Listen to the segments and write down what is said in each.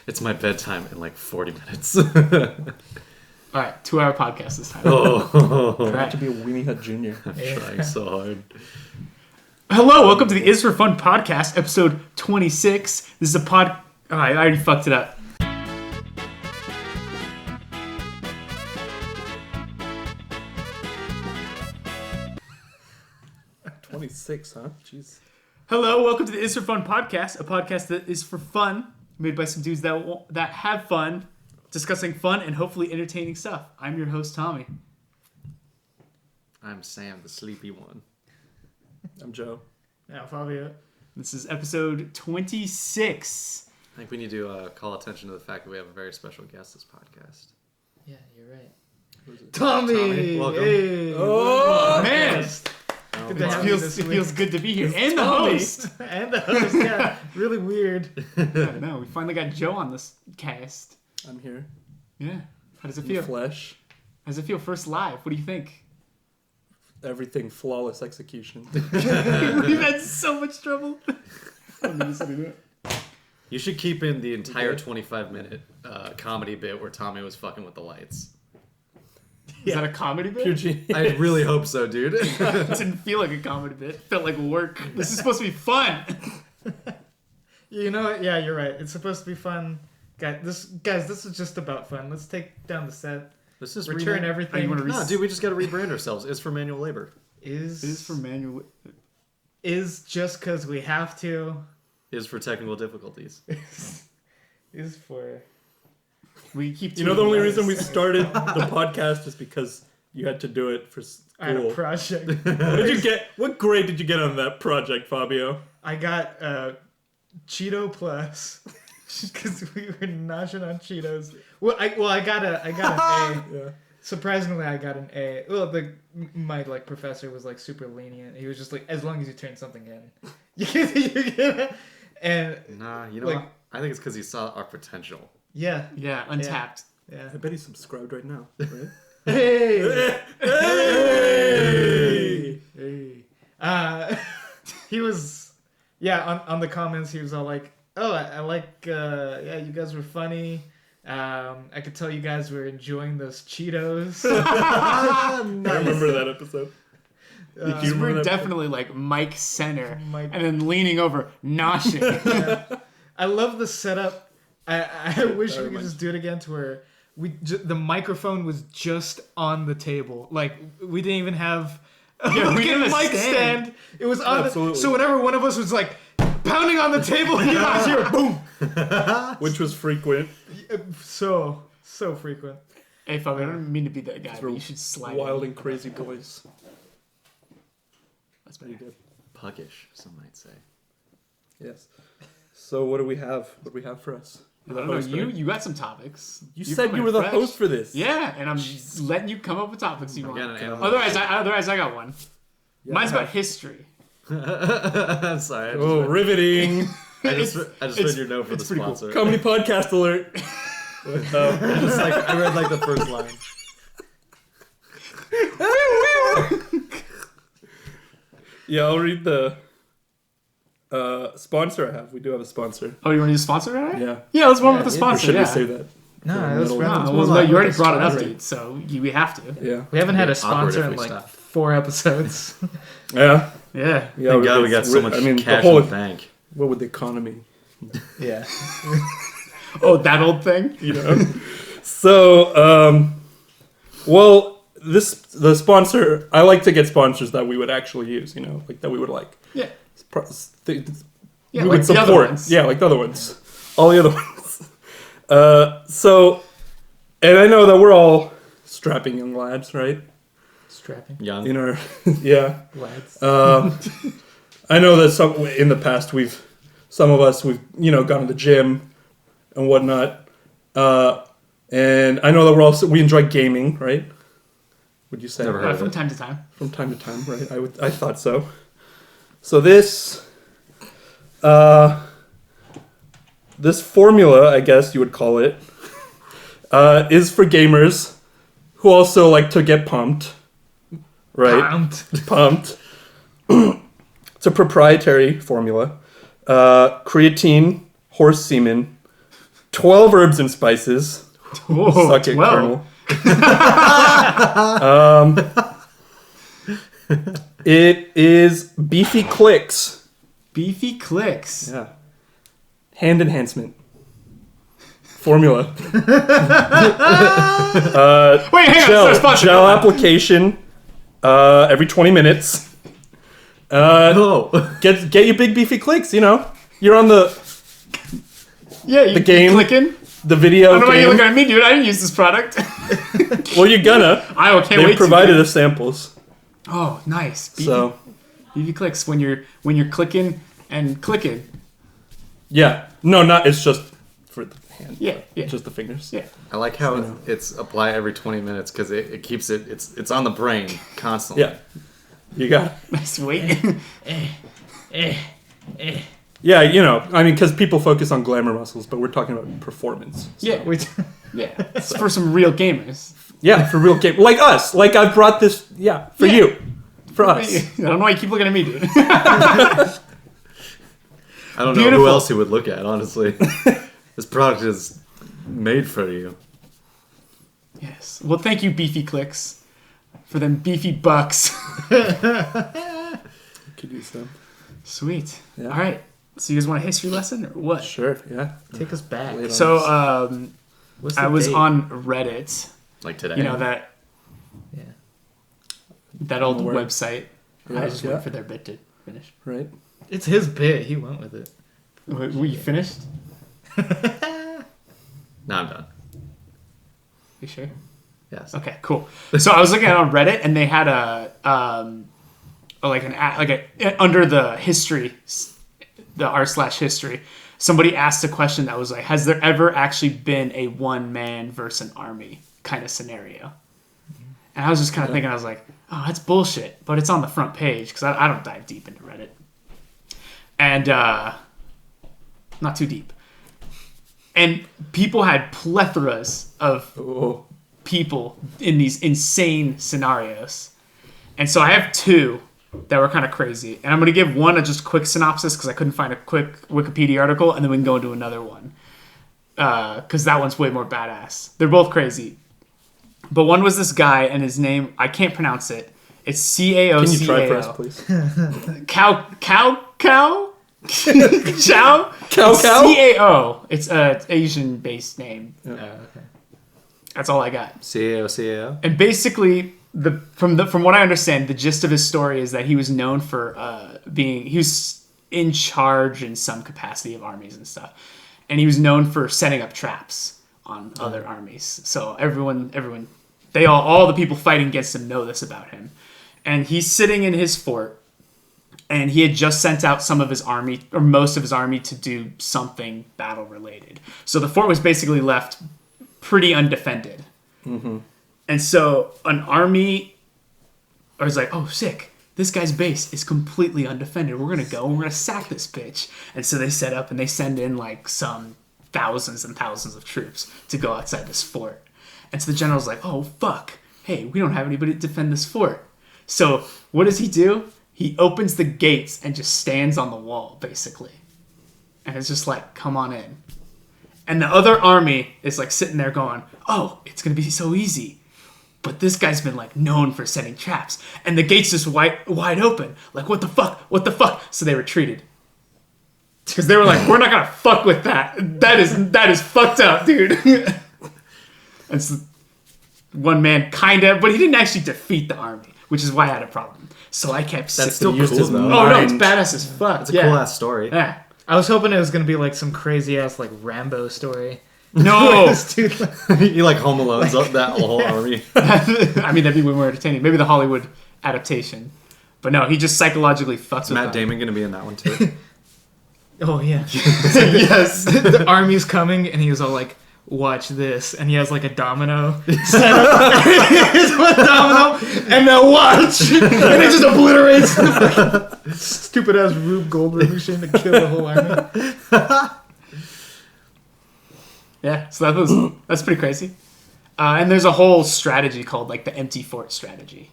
It's my bedtime in like 40 minutes. All right, 2-hour podcast this time. Trying to be a Weenie Hut Jr. I'm trying so hard. Hello, welcome to the Is For Fun podcast, episode 26. This is a pod... Oh, I already fucked it up. 26, huh? Jeez. Hello, welcome to the Is For Fun podcast, a podcast that is for fun, made by some dudes that have fun, discussing fun and hopefully entertaining stuff. I'm your host, Tommy. I'm Sam, the sleepy one. I'm Joe. Yeah, Fabio. This is episode 26. I think we need to call attention to the fact that we have a very special guest this podcast. Yeah, you're right. Who is it? Tommy! Welcome. Hey! Oh, man! Good to have you this It week. feels good to be here. And the Tommy. host. And the host, yeah. Really weird. I know, we finally got Joe on this cast. I'm here. Yeah. How does it In feel? flesh. How does it feel first live? What do you think? Everything flawless execution. We've had so much trouble. You should keep in the entire 25-minute comedy bit where Tommy was fucking with the lights. Is that a comedy bit? Eugene. I really hope so, dude. It didn't feel like a comedy bit. It felt like work. This is supposed to be fun. You know what? Yeah, you're right. It's supposed to be fun. Guys, this is just about fun. Let's take down the set. This is Return everything. you wanna No, dude, we just got to rebrand ourselves. It's for manual labor. Is for manual. Is just because we have to. Is for technical difficulties. Is for... We keep. You know, the only reason we started the podcast is because you had to do it for I had a school. project. What did you get? What grade did you get on that project, Fabio? I got Cheeto Plus because we were noshing on Cheetos. Well, I got an A. Yeah. Surprisingly, I got an A. Well, my professor was super lenient. He was just like, as long as you turn something in, you get it. And Nah, you know Like- what? I think it's because he saw our potential. yeah, Yeah, untapped. yeah. I bet he's subscribed right now, right? Hey, Hey! hey. He was, on the comments, he was all like, "Oh, I like, you guys were funny. I could tell you guys were enjoying those Cheetos." I remember that episode. Did you remember We're that? definitely like Mike Center, Mike- and then leaning over, noshing. I love the setup. I wish we could reminds just do it again to where the microphone was just on the table. Like we didn't even have a Yeah, we didn't have a mic stand. stand. It was on. Absolutely. So whenever one of us was like pounding on the table, you guys hear boom. Which was frequent. So frequent. Hey, fuck, I don't mean to be that guy, but We're you should slide. Wild in. and crazy boys. That's better. Puckish, some might say. Yes. So what do we have? What do we have for us? I You're the don't know. host, right? You got some topics. You You're said you coming were the fresh. host for this. Yeah, and I'm letting you come up with topics you Again, want. an animal. Otherwise, I got one. Yeah, Mine's I about have- history. Sorry, I just, Oh, riveting. I just it's- read your note for the it's pretty cool. sponsor. Comedy podcast alert. Just like, I read like the first line. Yeah, I'll read the sponsor I have. We do have a sponsor. Oh, you want to sponsor it? Yeah. Yeah, let's warm up the Or sponsor. should yeah. we say that? No, For let's middle- round. No, well, you already brought it up, dude. So we have to. Yeah. We haven't had a Awkward sponsor if in we like stop. 4 episodes. Yeah. Yeah. Yeah. Thank God we it's got so much I mean, cash the whole, in the bank. what would the economy, Yeah. Oh, that old thing. you know? So, well, the sponsor, I like to get sponsors that we would actually use, like that we would like. Yeah. Yeah, we like would the other support. ones. Yeah, like the other ones. All the other ones. And I know that we're all strapping young lads, right? Strapping. Young. In our, yeah. Lads. I know that in the past some of us we've gone to the gym and whatnot, and I know that we enjoy gaming, right? Would you say? Never heard of From it. time to time. From time to time, right? I thought so. So this formula, I guess you would call it, is for gamers who also like to get pumped, right? Pumped. It's a proprietary formula. Creatine, horse semen, 12 herbs and spices. Whoa, Suck it, 12. Colonel. It is beefy clicks. Beefy clicks. Yeah. Hand enhancement. Formula. Wait, hang on. Sponsor. Gel application every 20 minutes. Oh. Get you big beefy clicks, you know. You're on the Yeah, you game. clicking. the video I don't know why game. you're looking at me, dude. I didn't use this product. Well, you're gonna. I can't They wait. provided us samples. Oh, nice. So BB clicks when you're clicking and clicking. yeah, no, not. It's just for the hand. Yeah, yeah. Just the fingers. Yeah. I like how it's apply every 20 minutes because it keeps it's on the brain constantly. Yeah, you got it. Nice weight. Yeah, you know, I mean, because people focus on glamour muscles, but we're talking about performance. Yeah, yeah. It's for some real gamers. Yeah, for real game, like us. Like I brought this. Yeah, for Yeah. you, for us. I don't know why you keep looking at me, dude. I don't know Beautiful. who else he would look at, honestly. This product is made for you. Yes. Well, thank you, Beefy Clicks, for them beefy bucks. Could use them. Sweet. Yeah. All right. So you guys want a history lesson or what? Sure. Yeah. Take us back. Later. So What's the I was date? on Reddit. Like today. You know that Yeah. old aware. website. Yeah, I just yeah. wait for their bit to finish. Right. It's his bit. He went with it. Were you finished? No, I'm done. You sure? Yes. Okay, cool. So I was looking at it on Reddit, and they had under the history, the r/history. Somebody asked a question that was like, "Has there ever actually been a one man versus an army kind of scenario?" And I was just kind of thinking, I was like, "Oh, that's bullshit," but it's on the front page because I don't dive deep into Reddit, and not too deep. And people had plethoras of Oh. people in these insane scenarios. And so I have two that were kind of crazy. And I'm going to give one a just quick synopsis because I couldn't find a quick Wikipedia article, and then we can go into another one. Because that one's way more badass. They're both crazy. But one was this guy, and his name, I can't pronounce it. It's C-A-O-C-A-O. Can you try for us, please? Cow? Chow? Cow? C-A-O. It's an Asian-based name. Okay. That's all I got. CAO. And basically, from what I understand, the gist of his story is that he was known for he was in charge in some capacity of armies and stuff, and he was known for setting up traps on other armies. So all the people fighting against him know this about him. And he's sitting in his fort, and he had just sent out some of his army, or most of his army, to do something battle related. So the fort was basically left pretty undefended. Mm-hmm. And so an army was like, oh, sick. This guy's base is completely undefended. We're going to go and we're going to sack this bitch. And so they set up and they send in like some thousands and thousands of troops to go outside this fort. And so the general's like, oh, fuck. Hey, we don't have anybody to defend this fort. So what does he do? He opens the gates and just stands on the wall, basically. And it's just like, come on in. And the other army is like sitting there going, oh, it's going to be so easy. But this guy's been like known for setting traps. And the gate's just wide open. Like, what the fuck? What the fuck? So they retreated. Because they were like, we're not going to fuck with that. That is fucked up, dude. And so one man kind of, but he didn't actually defeat the army, which is why I had a problem. So I kept That's still used cool, his though. Oh, no, it's mind. badass as fuck. It's a cool ass story. Yeah. I was hoping it was gonna be like some crazy ass like Rambo story. No. This dude, like, You like Home Alone's up that whole army. I mean, that'd be way more entertaining. Maybe the Hollywood adaptation. But no, he just psychologically fucks with Matt them. Damon gonna be in that one too. oh yeah, Yes. the army's coming, and he was all like, "Watch this," and he has like a domino set up. Here's one domino, and now watch, and it just obliterates the stupid ass Rube Goldberg machine to kill the whole army. Yeah, so that's pretty crazy. And there's a whole strategy called like the empty fort strategy.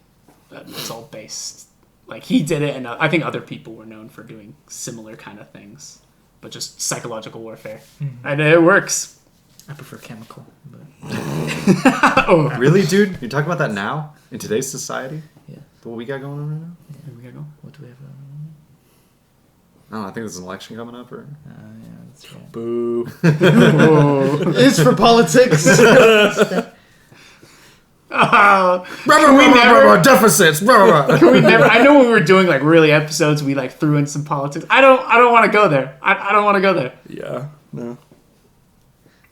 It's all based, like he did it, and I think other people were known for doing similar kind of things, but just psychological warfare. And it works. I prefer chemical. But... Oh, Really, dude? You're talking about that now in today's society? Yeah. What we got going on right now? here we go. What do we have? I don't know. I think there's an election coming up, or Yeah, that's right. Boo. It's for politics. Oh, can we never? deficits. Can we never? I know when we were doing like really episodes, we like threw in some politics. I don't want to go there. I don't want to go there. Yeah. No.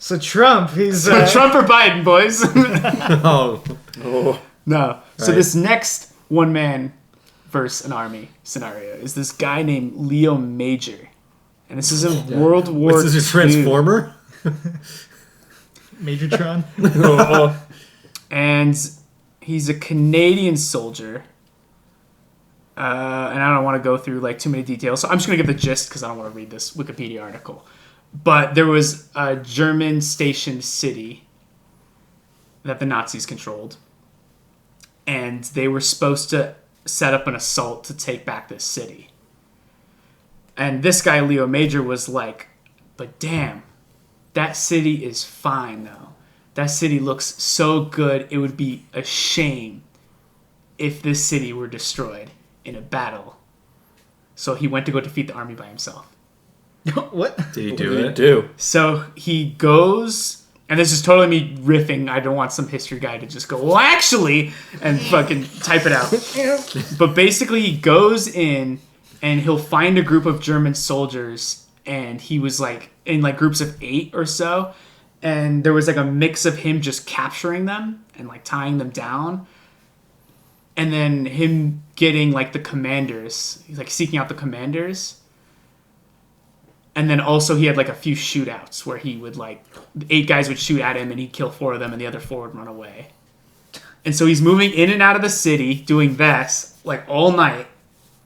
So Trump, he's So Trump or Biden, boys? Oh, Oh. No. So Right. this next one man versus an army scenario is this guy named Leo Major, and this is in World War this is your II. transformer. Majortron. Oh. And he's a Canadian soldier. And I don't want to go through like too many details, so I'm just gonna give the gist because I don't want to read this Wikipedia article. But there was a German stationed city that the Nazis controlled, and they were supposed to set up an assault to take back this city. And this guy Leo Major was like, "But damn, that city is fine though. That city looks so good, it would be a shame if this city were destroyed in a battle." So he went to go defeat the army by himself. What? Did he What do did he it? do? So he goes, and this is totally me riffing. I don't want some history guy to just go, "Well, actually," and fucking type it out. But basically, he goes in, and he'll find a group of German soldiers, and he was like in like groups of 8 or so. And there was like a mix of him just capturing them and like tying them down, and then him getting like the commanders. He's like seeking out the commanders, and then also he had like a few shootouts where he would like 8 guys would shoot at him and he'd kill 4 of them and the other 4 would run away. And so he's moving in and out of the city doing that like all night,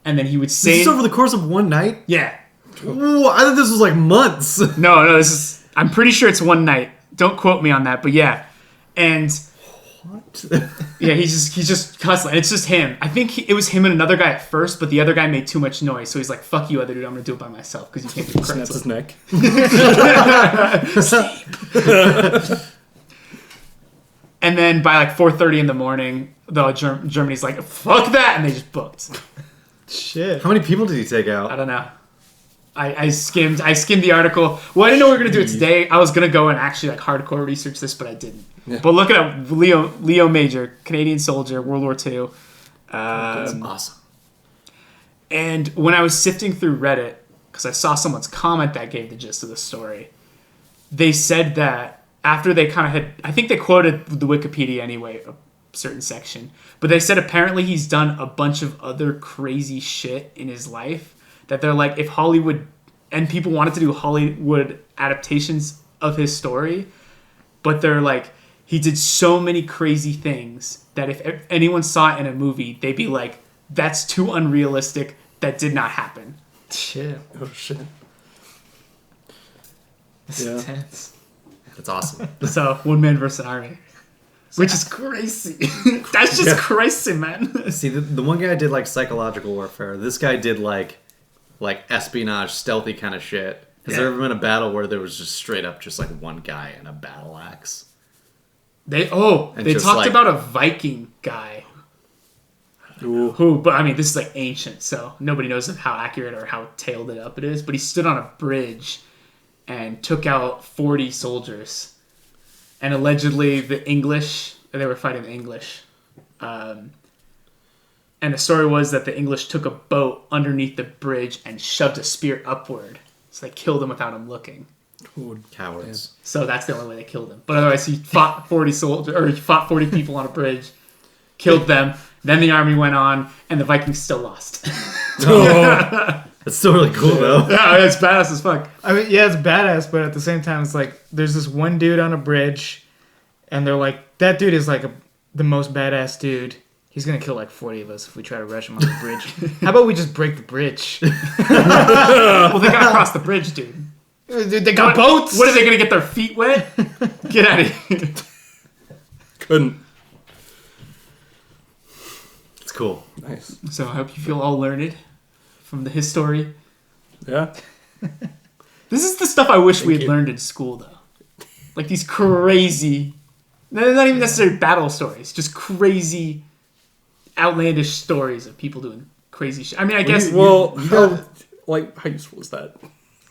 and then he would say, This is over the course of one night. "Yeah, Ooh, I thought this was like months. no, this is." I'm pretty sure it's one night. Don't quote me on that, but yeah. And What? yeah, he's just hustling. It's just him. I think it was him and another guy at first, but the other guy made too much noise, so he's like, "Fuck you, other dude. I'm gonna do it by myself because you can't do Snaps credits." his neck. And then by like 4:30 in the morning, Germany's like, "Fuck that," and they just booked. Shit. How many people did he take I out? don't know. I skimmed the article. Well, I didn't know we were gonna do it today. I was gonna go and actually like hardcore research this, but I didn't. Yeah. But look it up. Leo Major, Canadian soldier, World War II. That's awesome. And when I was sifting through Reddit, because I saw someone's comment that gave the gist of the story, they said that after they kind of had, I think they quoted the Wikipedia anyway, a certain section, but they said apparently he's done a bunch of other crazy shit in his life that they're like, if Hollywood, and people wanted to do Hollywood adaptations of his story, but they're like, he did so many crazy things that if anyone saw it in a movie, they'd be like, that's too unrealistic. That did not happen. Shit. Oh shit. That's Yeah. intense. That's awesome. So, one man versus an army. Which is crazy. That's just crazy, man. See, the one guy did like psychological warfare. This guy did like espionage, stealthy kind of shit. Has there ever been a battle where there was just straight up just like one guy and a battle axe? They And just, talked like- about a Viking guy Ooh. who, but I mean, this is like ancient, so nobody knows how accurate or how tailed it up it is. But he stood on a bridge and took out 40 soldiers, and allegedly they were fighting the English. And the story was that the English took a boat underneath the bridge and shoved a spear upward, so they killed him without him looking. Cowards. So that's the only way they killed him. But otherwise, he fought 40 soldiers, or he fought 40 people on a bridge, killed them. Then the army went on, and the Vikings still lost. That's still really cool though. Yeah, it's badass as fuck. I mean, yeah, it's badass, but at the same time, it's like there's this one dude on a bridge, and they're like, that dude is like the most badass dude. He's gonna kill like 40 of us if we try to rush him on the bridge. How about we just break the bridge? Well, they gotta cross the bridge, dude. Dude, they got boats. What are they gonna get their feet wet? Get out of here. Couldn't. It's cool. Nice. So I hope you feel all learned from the history. Yeah. This is the stuff I wish we had you. learned in school, though. like these crazy, not even necessarily battle stories, just crazy, outlandish stories of people doing crazy shit. I mean, I guess how useful is that?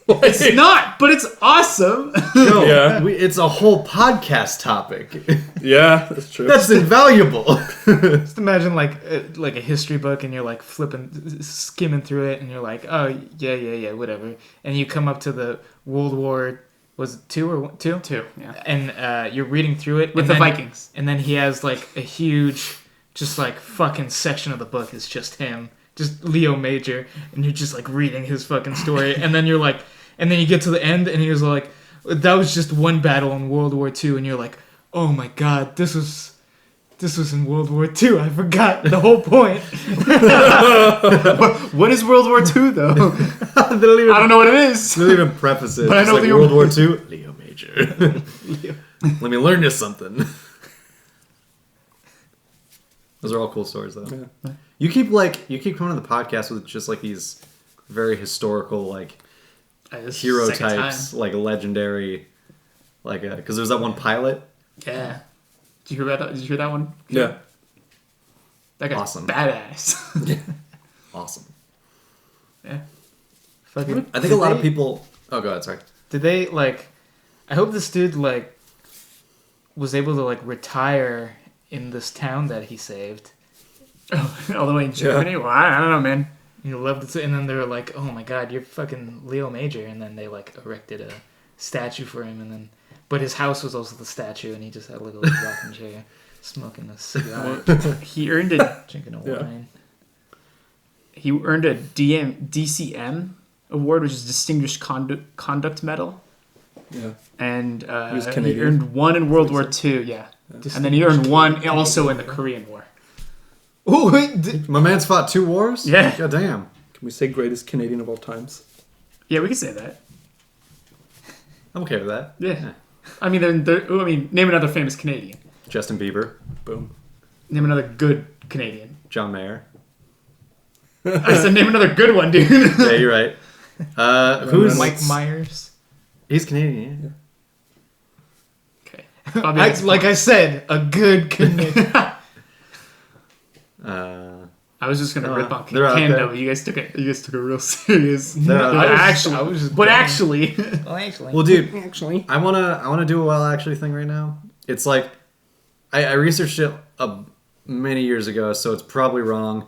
it's not, but it's awesome. No, Yeah. it's a whole podcast topic. Yeah, that's true. That's invaluable. Just imagine like a history book, and you're like skimming through it, and you're like, oh yeah, whatever. And you come up to the World War, was it 2 or 2? 2, yeah. And you're reading through it With and the then- Vikings. and then he has like a huge, just like fucking section of the book is just him, just Leo Major, and you're just like reading his fucking story, and then you're like, and then you get to the end, and he was like, that was just one battle in World War II, and you're like, oh my god, this was in World War II. I forgot the whole point. What is World War II though? They don't even, I don't know what it is. they don't even preface it. But I It's know like Leo- World War II. Leo Major. Let me learn you something. Those are all cool stories, though. Yeah. You keep coming to the podcast with just like these very historical like hero types, like legendary, like because there's that one pilot. Yeah. Did you hear that one? Yeah. That guy's Awesome. badass. Awesome. Yeah. Fucking, I think a lot of people. Oh, go ahead. Sorry. Did they like? I hope this dude like was able to like retire in this town that he saved. All the way in Germany? Well, I don't know, man. You loved it, and then they were like, "Oh my God, you're fucking Leo Major," and then they like erected a statue for him, and then but his house was also the statue, and he just had like a little rocking chair, smoking a cigar, He earned a drinking a Yeah. wine. DCM award, which is Distinguished Conduct Medal, Yeah. and was he Canadian. earned one in World War II. Yeah, and then he earned one also in the Korean War. Oh, wait, My man's fought 2 wars. Yeah. God damn. Can we say greatest Canadian of all times? Yeah, we could say that. I'm okay with that. Yeah. I mean, name another famous Canadian. Justin Bieber, Boom. Name another good Canadian. John Mayer. I said name another good one, dude. Yeah, you're right. Who's Mike Myers. He's Canadian. Okay. Bobby, Like I said, a good Canadian. Yeah. I was just gonna rip on they're out Canada, there. but you guys took it real serious. They're out But there. actually, Well, actually, Well, dude, Actually. I wanna do a well actually thing right now. It's like I researched it many years ago, so it's probably wrong.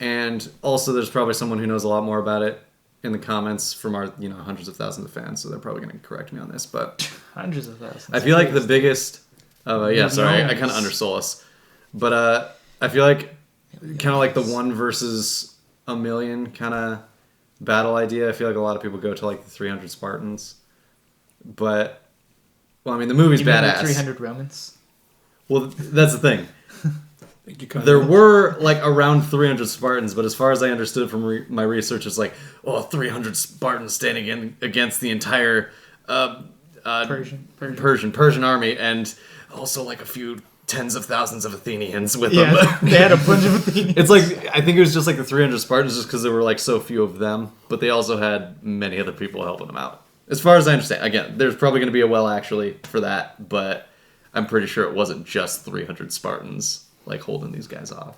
And also, there's probably someone who knows a lot more about it in the comments from our hundreds of thousands of fans, so they're probably going to correct me on this. But hundreds of thousands. I feel like the biggest. Sorry, I kind of undersold us, but I feel like kind of like the 1 versus a million kind of battle idea. I feel like a lot of people go to like the 300 Spartans, but well, I mean the movie's You mean like badass. 300 Romans. Well, that's the thing. Thank you, Kyle. There were like around 300 Spartans, but as far as I understood from my research, it's like 300 Spartans standing against the entire Persian army, and also like a few tens of thousands of Athenians with them. Yeah, they had a bunch of Athenians. It's like I think it was just like the 300 Spartans, just because there were like so few of them, but they also had many other people helping them out. As far as I understand, again, there's probably going to be a well actually for that, but I'm pretty sure it wasn't just 300 Spartans like holding these guys off.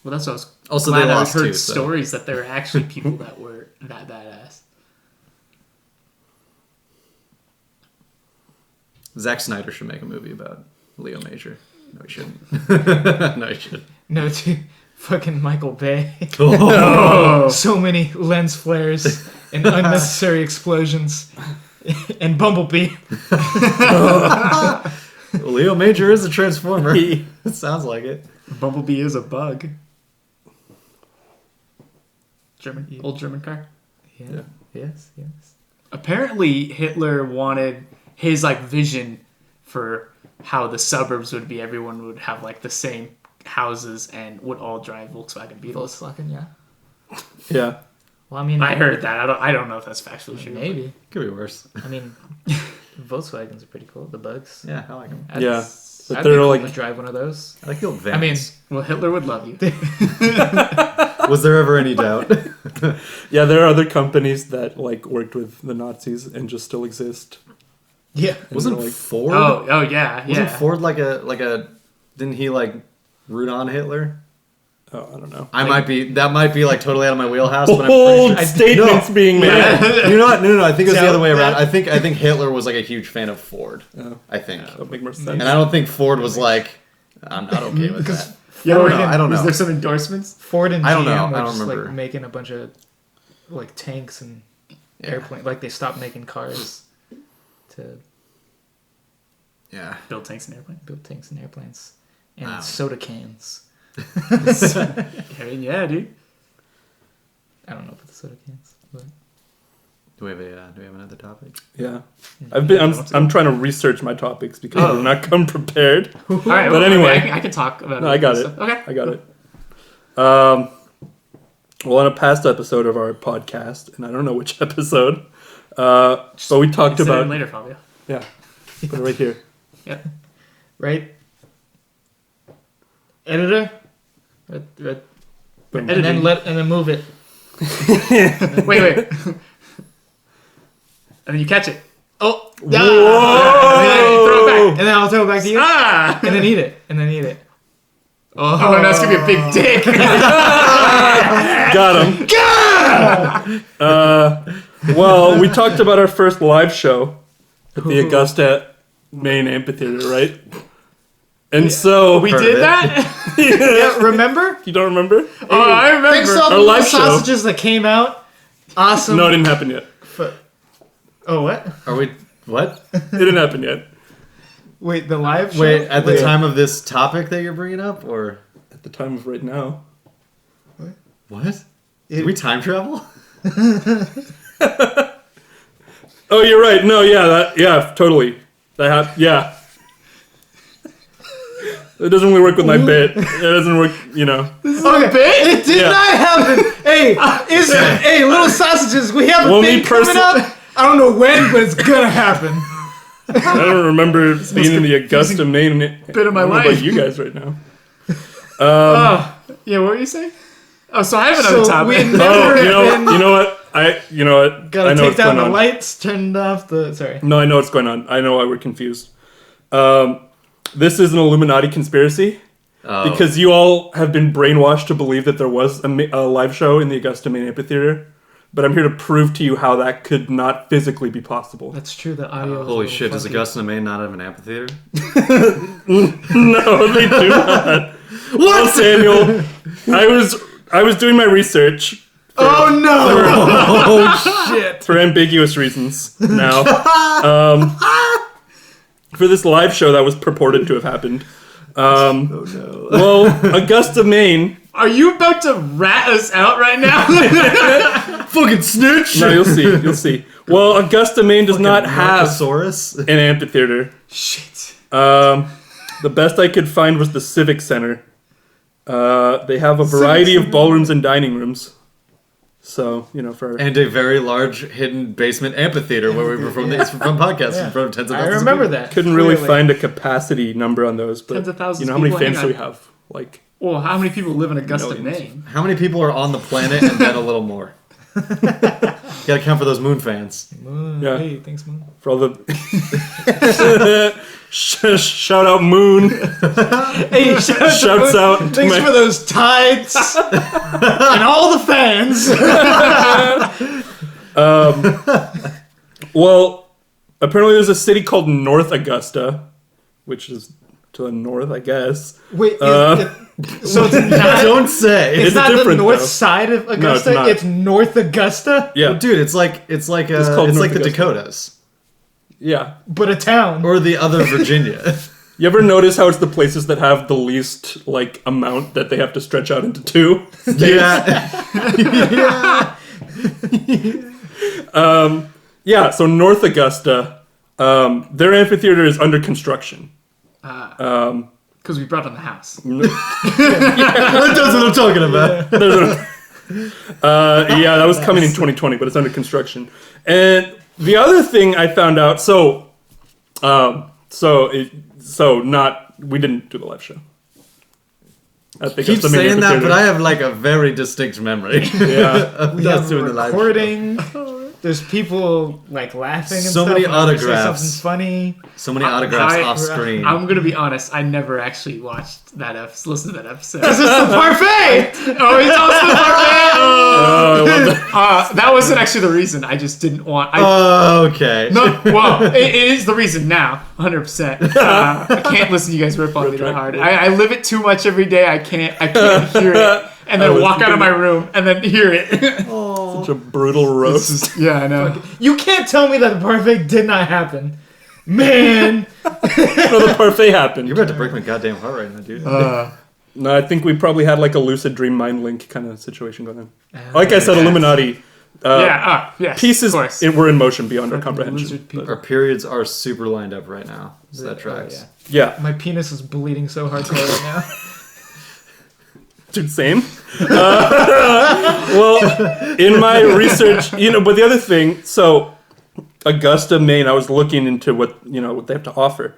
well, that's what I was. Also, glad they I lost heard too, so. stories that there were actually people that were that badass. Zack Snyder should make a movie about Leo Major. No, he shouldn't. No, he shouldn't. No, dude, fucking Michael Bay. Oh. So many lens flares and unnecessary explosions. And Bumblebee. Leo Major is a transformer. It sounds like it. Bumblebee is a bug. Old German car. Yeah. Yes. Apparently, Hitler wanted his like vision for how the suburbs would be. Everyone would have like the same houses and would all drive Volkswagen Beetles. Volkswagen, yeah. Yeah. Well, I mean, I heard that. I don't know if that's factually true. maybe. Could be worse. I mean, Volkswagens are pretty cool. The Bugs. Yeah, I like them. Yeah. But I'd they're be cool like- to drive one of those. I like the old vans. I mean, Well, Hitler would love you. was there ever any doubt? Yeah, there are other companies that like worked with the Nazis and just still exist. Yeah. Wasn't like- Ford? Oh yeah. Wasn't Ford like a? Didn't he like root on Hitler? Oh, I don't know. That might be like totally out of my wheelhouse, but I'm Bold pretty sure. statements being made. You know what? No. I think it was the So, other way around. I think Hitler was like a huge fan of Ford. Oh. I think, That would make more sense. and I don't think Ford was like, I'm not okay with that. Yeah, I don't know. Was there some endorsements? Ford and GM I don't know. were I don't just remember. like making a bunch of like tanks and airplanes. Like they stopped making cars to Yeah. Build tanks and airplanes. build tanks and airplanes and Wow. soda cans. Yeah, dude. I don't know about the soda cans, but Do we have another topic? Yeah, I'm trying to research my topics because Oh. we're not come prepared. All right, But anyway. I can talk about. No, I got it. stuff. Okay. I got it. Well, in a past episode of our podcast, and I don't know which episode, but we talked Say it about later, Fabio. yeah, put it right here. Yep. right? Editor? Boom. And then move it. Wait. And then you catch it. Oh, Whoa! yeah. And then you throw it back. And then I'll throw it back to you. Ah! And then eat it. And then eat it. Oh, no, it's gonna be a big dick. Got him. Well, we talked about our first live show at the Augusta Main Amphitheater, right? And so We Heard did it. that? Yeah, remember? you don't remember? Oh, I remember. Thanks to all the Our live little show. sausages that came out. Awesome. No, it didn't happen yet. Oh, what? Are we? What? It didn't happen yet. Wait, the live show? Wait, at the Wait. time of this topic that you're bringing up, or At the time of right now. what? Did we time travel? Oh, you're right. No, yeah, totally. Yeah. It doesn't really work with my bit. It doesn't work, Okay. It did Yeah. not happen. Hey, little sausages. We have a Well, thing me coming personally- up. I don't know when, but it's gonna happen. I don't remember being in the Augusta, Maine. bit of my I don't know life. about you guys right now. Yeah, what were you saying? Oh, so I have another So topic. we Oh, never you know what? I gotta know take what's down going the on. lights, turned off the. Sorry. No, I know what's going on. I know why we're confused. This is an Illuminati conspiracy Oh. because you all have been brainwashed to believe that there was a live show in the Augusta Main Amphitheater. But I'm here to prove to you how that could not physically be possible. That's true. The audio. was a Holy little shit! Does funky. Augusta, Maine not have an amphitheater? No, they do not. Well, Samuel, I was doing my research Oh no! Oh shit! for ambiguous reasons now. For this live show that was purported to have happened. Oh no! Well, Augusta, Maine. Are you about to rat us out right now? Fucking snitch! No, you'll see. You'll see. Well, Augusta, Maine does not have Marcosaurus. an amphitheater. Shit. The best I could find was the Civic Center. They have a variety of ballrooms and dining rooms. So, for... And a very large hidden basement amphitheater where we perform from podcasts in front of tens of I thousands. remember of people. that. Couldn't really clearly. find a capacity number on those, but Tens of thousands how many people, fans hang do we on. have? Like, Well, how many people live in Augusta, Millions. Maine? How many people are on the planet and then a little more? Gotta count for those moon fans. Moon. Yeah. Hey, thanks, Moon. for all the... Shout out Moon. Hey, Shouts out to Thanks my- for those tides and all the fans. Well, apparently there's a city called North Augusta, which is to the north, I guess. Wait, Uh, so it's not. Don't say. It's It's not the different, north though. side of Augusta. not. It's North Augusta, Yeah, Dude, it's like called it's North like the Augusta. Dakotas yeah. but a town. or the other Virginia. You ever notice how it's the places that have the least amount that they have to stretch out into two? Yeah. Yeah. So North Augusta, their amphitheater is under construction. Because we brought on the house. That's what I'm talking about. Yeah, that was coming in 2020, but it's under construction. And the other thing I found out, we didn't do the live show. I think Keep that's the main saying that, amphitheater. but I have like a very distinct memory Yeah. of We us have doing the live show. recording. there's people like laughing and So stuff. many and they say autographs. Something funny. So many autographs off screen. I'm gonna be honest. I never actually watched that episode. Listen to that episode. This is the parfait. Oh, it's also the parfait. Oh, I love that. That wasn't actually the reason. I just didn't want. Okay. No, well, it is the reason now, 100%. I can't listen to you guys rip on me that hard. I live it too much every day. I can't hear it, and then walk out of my room and then hear it. Such a brutal roast. Yeah, I know. You can't tell me that the parfait did not happen, man. No, the parfait happened. You're about to break my goddamn heart right now, dude. No, I think we probably had like a lucid dream mind link kind of situation going on. Like I said, Illuminati. Yes, Pieces of course. were in motion beyond our comprehension. Lizard people. Our periods are super lined up right now. So that tracks. Yeah, My penis is bleeding so hardcore right now. dude, same. Well, in my research, but the other thing, so Augusta, Maine, I was looking into what they have to offer.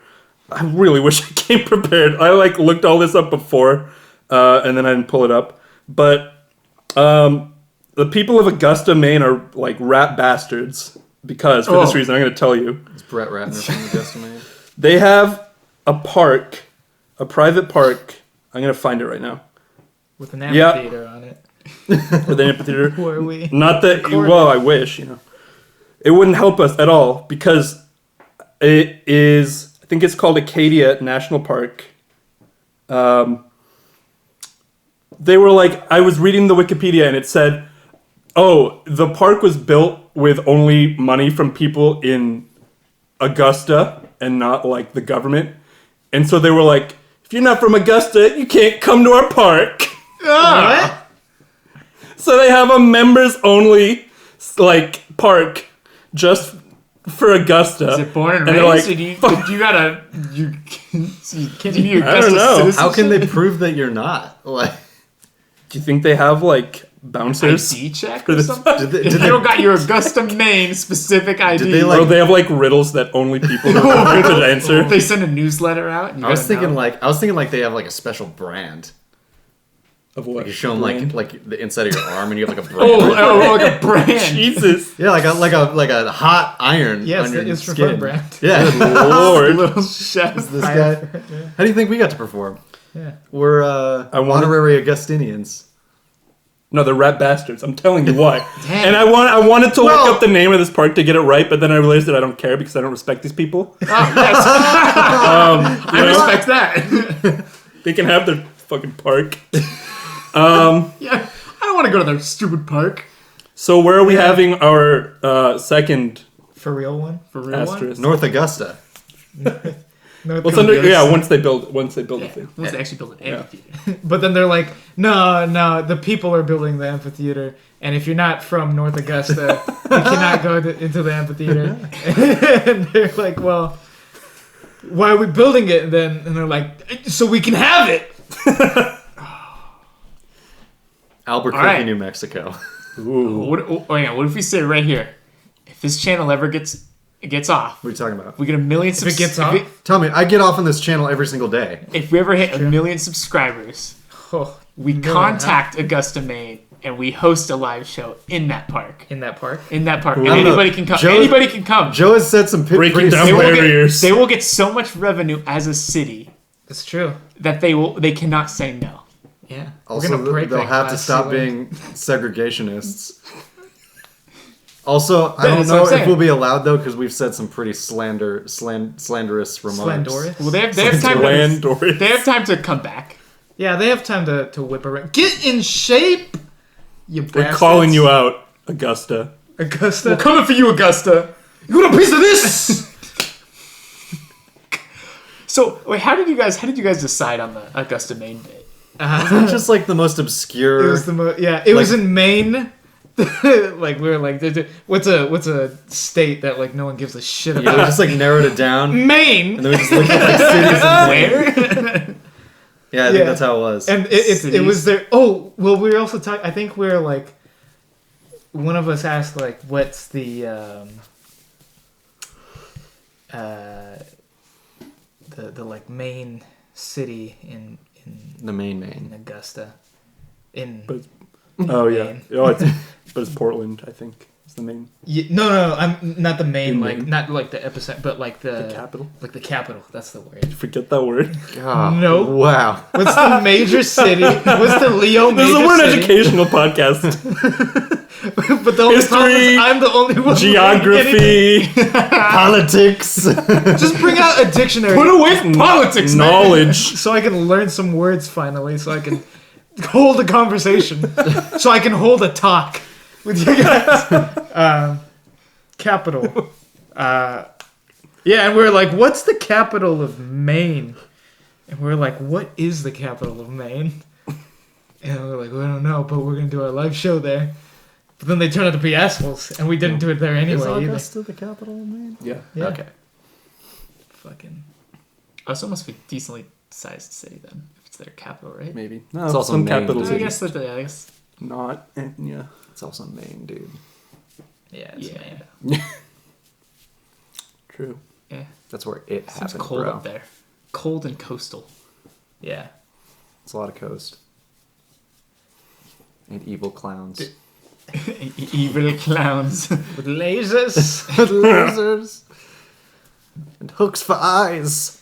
I really wish I came prepared. I looked all this up before, and then I didn't pull it up. But the people of Augusta, Maine are like rat bastards because, for this reason, I'm going to tell you. It's Brett Ratner from Augusta, Maine. They have a park, a private park. I'm going to find it right now. With an amphitheater on it. With an amphitheater. Where we? Not that, well, I wish, It wouldn't help us at all because it is, I think it's called Acadia National Park. They were I was reading the Wikipedia and it said, the park was built with only money from people in Augusta and not the government. And so they were like, if you're not from Augusta, you can't come to our park. What? So they have a members only park just for Augusta. Is it born and they're raised? Or do you gotta can you I don't know. How can they prove that you're not? Do you think they have bouncers? ID check for or this- something? Did You they, don't got your Augusta, Maine specific ID. Did they, Or they have riddles that only people who are could answer. They send a newsletter out. And you I was gotta thinking know. they have a special brand. Of what? You show them Brand? the inside of your arm and you have a brand. Like a brand. Jesus. Yeah, like a hot iron Yes, on your it is for skin. fun brand. Yeah. Lord. Little chef. This guy. How do you think we got to perform? Yeah. We're wanna- honorary Augustinians. No, they're rat bastards. I'm telling you why. Damn. And I wanted to Well- look up the name of this park to get it right, but then I realized that I don't care because I don't respect these people. I respect that. They can have their fucking park. Yeah, I don't want to go to their stupid park. So where are we having our second For real one? For real one? asterisk? North Augusta. No, Well, it's under, once they build the thing. Once they actually build an amphitheater. But then they're like, no, the people are building the amphitheater, and if you're not from North Augusta, you cannot go into the amphitheater. And they're like, well, why are we building it? And they're like, so we can have it. Albuquerque, All right. New Mexico. Ooh. What if we say right here, if this channel ever gets off, What are you talking about? we get a million. If it gets off, Tell me, I get off on this channel every single day. If we ever hit a million subscribers, oh, we million, contact Augusta, Maine, and we host a live show in that park. in that park. And know. anybody can come. Joe- Anybody can come. Joe has said some Breaking pretty down They will, barriers. they will get so much revenue as a city That's true. that they cannot say no. Yeah. Also, We're gonna break they'll that have to glass stop ceiling. being segregationists. Also, I That's don't what know I'm if saying. we'll be allowed though, because we've said some pretty slanderous remarks. Slendorous? Well, they have time. Landorus. They have time to come back. Yeah, they have time to whip around. Get in shape, you We're bastards. calling you out, Augusta. Augusta. We're coming for you, Augusta. You want a piece of this? So, wait, how did you guys decide on the Augusta, Maine bit? It's just like the most obscure. It was it was in Maine. Like we were like, what's a state that like no one gives a shit Yeah, we about? just like narrowed it down, and Maine. then we just looked at like cities. And Where? yeah, I think that's how it was. And it was there. Oh well, we were also talking. I think we were like, one of us asked like, what's the like main city in the main. Augusta. In But Oh yeah. Maine. Oh, but it's Portland, I think. the main. No, I'm not the main, The like main. not like the epicenter, but like The capital. like the capital. That's the word. Forget that word. God. No. Wow. What's the major city? What's the Leo This major is an city? educational podcast. But the only problem is History, I'm the only one. Geography, Politics. Just bring out a dictionary. Put away from politics, man. knowledge. So I can learn some words finally. So I can hold a conversation. So I can hold a talk with you guys. Capital. Yeah, and we're like, what's the capital of Maine? And we're like, what is the capital of Maine? And we're like, we don't know, but we're gonna do our live show there. But then they turned out to be assholes, and we didn't do it there anyway either. the capital of Maine? Yeah. Yeah. Okay. Fucking. Oh, so it must be a decently sized city then, if it's their capital, right? Maybe. No, It's also some Maine, capital dude. I cities. guess that. I guess. Not. Yeah. It's also Maine, dude. Yeah. It's Yeah. Maine. True. Yeah. That's where it Seems happened, cold bro. up there. Cold and coastal. Yeah. It's a lot of coast. And evil clowns. Evil clowns. With lasers. Lasers. And hooks for eyes.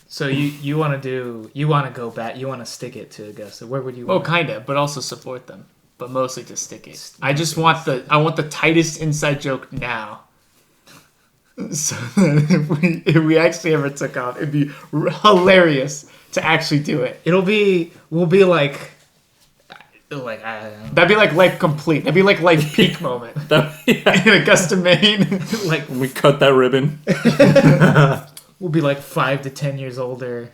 So you want to go back? You want to stick it to Augusta? Where would you? Well, want kinda, but also support them. But mostly just stick it. I just want the tightest inside joke now. So that if we actually ever took off, it'd be hilarious to actually do it. We'll be like I don't know. That'd be like life complete. That'd be like life peak moment Yeah. in Augusta, Maine. Like When we cut that ribbon. we'll be like 5 to 10 years older.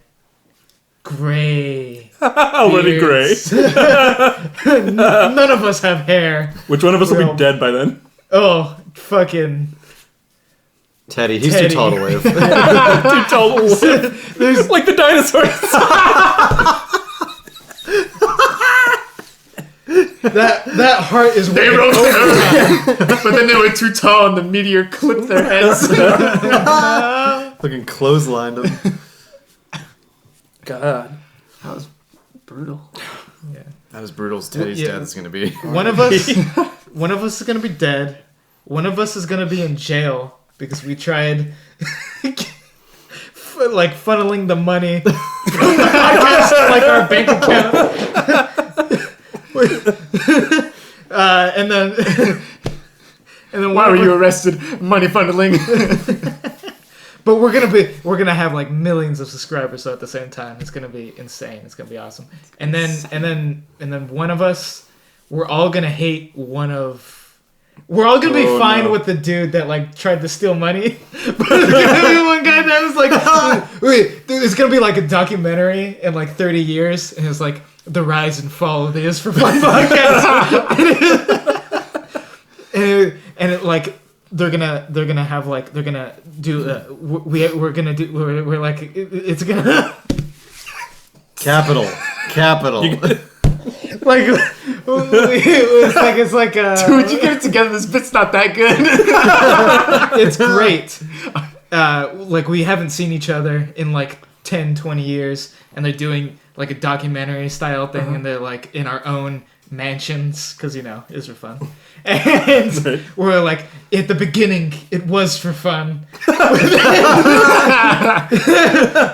Gray. Already gray. beards. None of us have hair. Which one of us will Real. be dead by then? Oh, fucking. Teddy, he's Teddy. too tall to live. Too tall to live. Like the dinosaurs. That heart is They way rose over. to Earth, but then they were too tall and the meteor clipped their heads. Fucking clotheslined him. God. That was brutal. Yeah. Not as brutal as Teddy's Yeah. death is going to be. One of us is gonna be dead. One of us is gonna be in jail because we tried, like funneling the money from the podcast to like our bank account. And then Why were you arrested? Money funneling. But we're gonna have like millions of subscribers. So at the same time, it's gonna be insane. It's gonna be awesome. And then one of us, we're all gonna hate one of. We're all gonna be Oh, fine no. with the dude that like tried to steal money, but there's gonna be one guy that was like, wait, dude, it's gonna be like a documentary in like 30 years, and it's like the rise and fall of the Is for Fun podcast, and it like they're gonna have like they're gonna do we're like it's gonna Capital. like it's like Dude, you get it together. This bit's not that good. it's great. Like we haven't seen each other in like 10, 20 years, and they're doing like a documentary style thing, and they're like in our own mansions because it's for fun. And Right. we're like, at the beginning, it was for fun,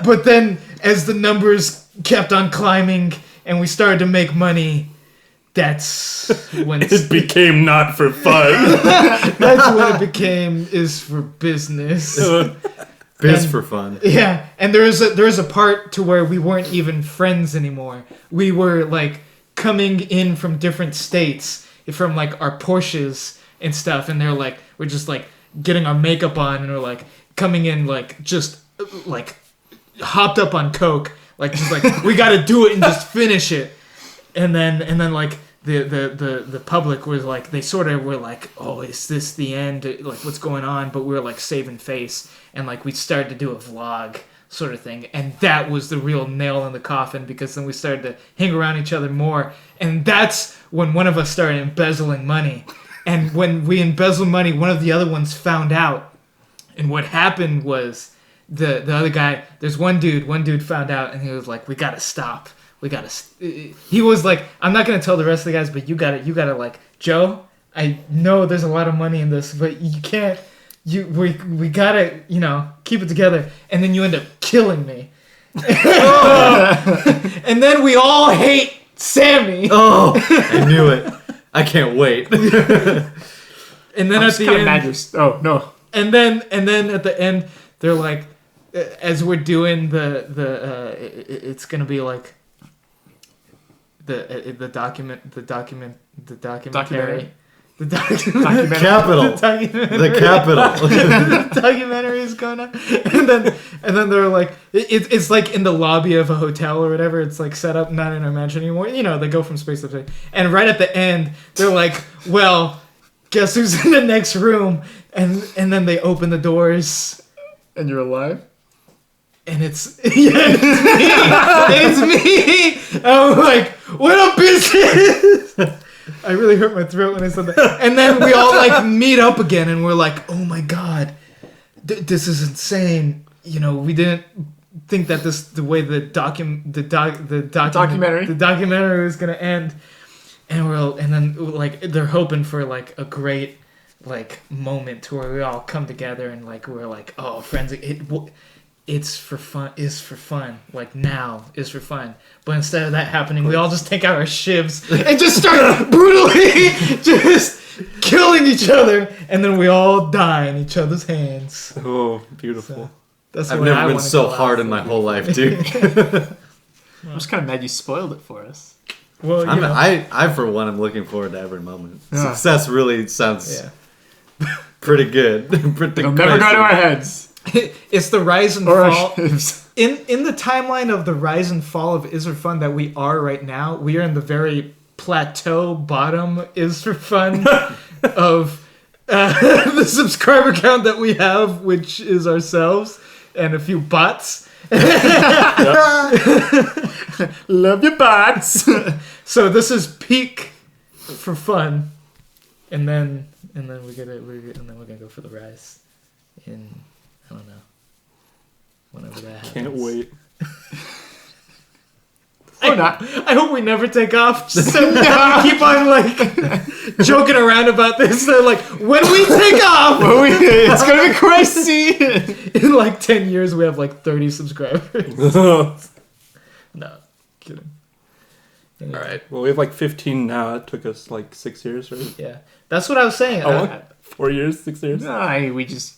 but then as the numbers kept on climbing and we started to make money, that's when It became not for fun. that's when it became is for business. Biz And- for fun. Yeah, and there's a part to where we weren't even friends anymore. We were like coming in from different states, from like our Porsches and stuff, and they're like we're just like getting our makeup on, and we're like coming in like just like hopped up on coke, like just like we got to do it and just finish it, and then like. The public was like they sort of were like, oh, is this the end, like what's going on, but we were like saving face, and like we started to do a vlog sort of thing, and that was the real nail in the coffin, because then we started to hang around each other more, and that's when one of us started embezzling money, and when we embezzled money, one of the other ones found out, and what happened was the other guy, there's one dude found out, and he was like, we gotta stop. He was like, I'm not gonna tell the rest of the guys, but you gotta like, Joe, I know there's a lot of money in this, but you can't. We gotta, keep it together. And then you end up killing me. And then we all hate Sammy. Oh, I knew it. I can't wait. And then at the end, oh no. And then at the end, they're like, as we're doing it's gonna be like the documentary. The documentary. Capital. The capital. The documentary is going on, and then they're like, it's like in the lobby of a hotel or whatever. It's like set up not in our mansion anymore. They go from space to space, and right at the end, they're like, well, guess who's in the next room? And then they open the doors, and you're alive. And it's me. And I'm like, what up, bitches? I really hurt my throat when I said that. And then we all like meet up again, and we're like, oh my god, this is insane. We didn't think that the way the documentary was gonna end. And then like they're hoping for like a great like moment where we all come together and like we're like, oh, friends, it's for fun. Is for fun. Like now is for fun. But instead of that happening, we all just take out our shivs and just start brutally just killing each other, and then we all die in each other's hands. Oh, beautiful. So, that's I've what never I been wanna so go hard out in my for. whole life, dude. I'm just kind of mad you spoiled it for us. Well, I for one am looking forward to every moment. Yeah. Success really sounds yeah. pretty good. Pretty It'll never go to our heads. It's the rise and Or our fall. shivs. In the timeline of the rise and fall of Is for Fun that we are right now, we are in the very plateau bottom Is for Fun of the subscriber count that we have, which is ourselves and a few bots. Love your bots. So this is peak for fun, and then we're gonna go for the rise in, I don't know, whenever that happens. Can't wait. Or not. I hope we never take off. So we keep on like joking around about this. They're like, when we take off, It's gonna be crazy. in like 10 years we have like 30 subscribers. No, kidding. All right. Well, we have like 15 now. It took us like 6 years, right? Yeah, that's what I was saying. Oh, what? 4 years, 6 years? No, we just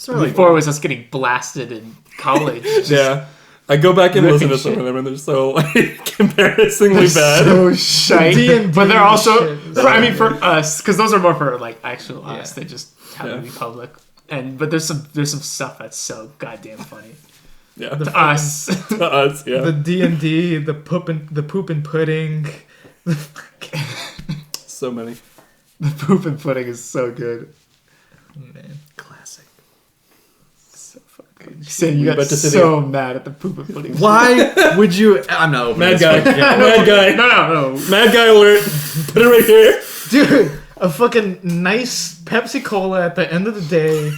Really before it was us getting blasted in college. Yeah. I go back and Ripping listen to some shit. of them, and they're so like embarrassingly bad. So shite. D&D But they're also, shit. I mean, for us, because those are more for like actual us. Yeah. They just happen to Yeah. be public. But there's some stuff that's so goddamn funny Yeah, to us. to us, yeah. The D&D, the poop and pudding. So many. The poop and pudding is so good. Man. Classic. So fucking. Saying you We got about to sit so mad at the poop and pudding. Why would you? I'm not opening Mad this guy. fucking can. Mad guy. No. Mad guy alert. Put it right here. Dude, a fucking nice Pepsi Cola at the end of the day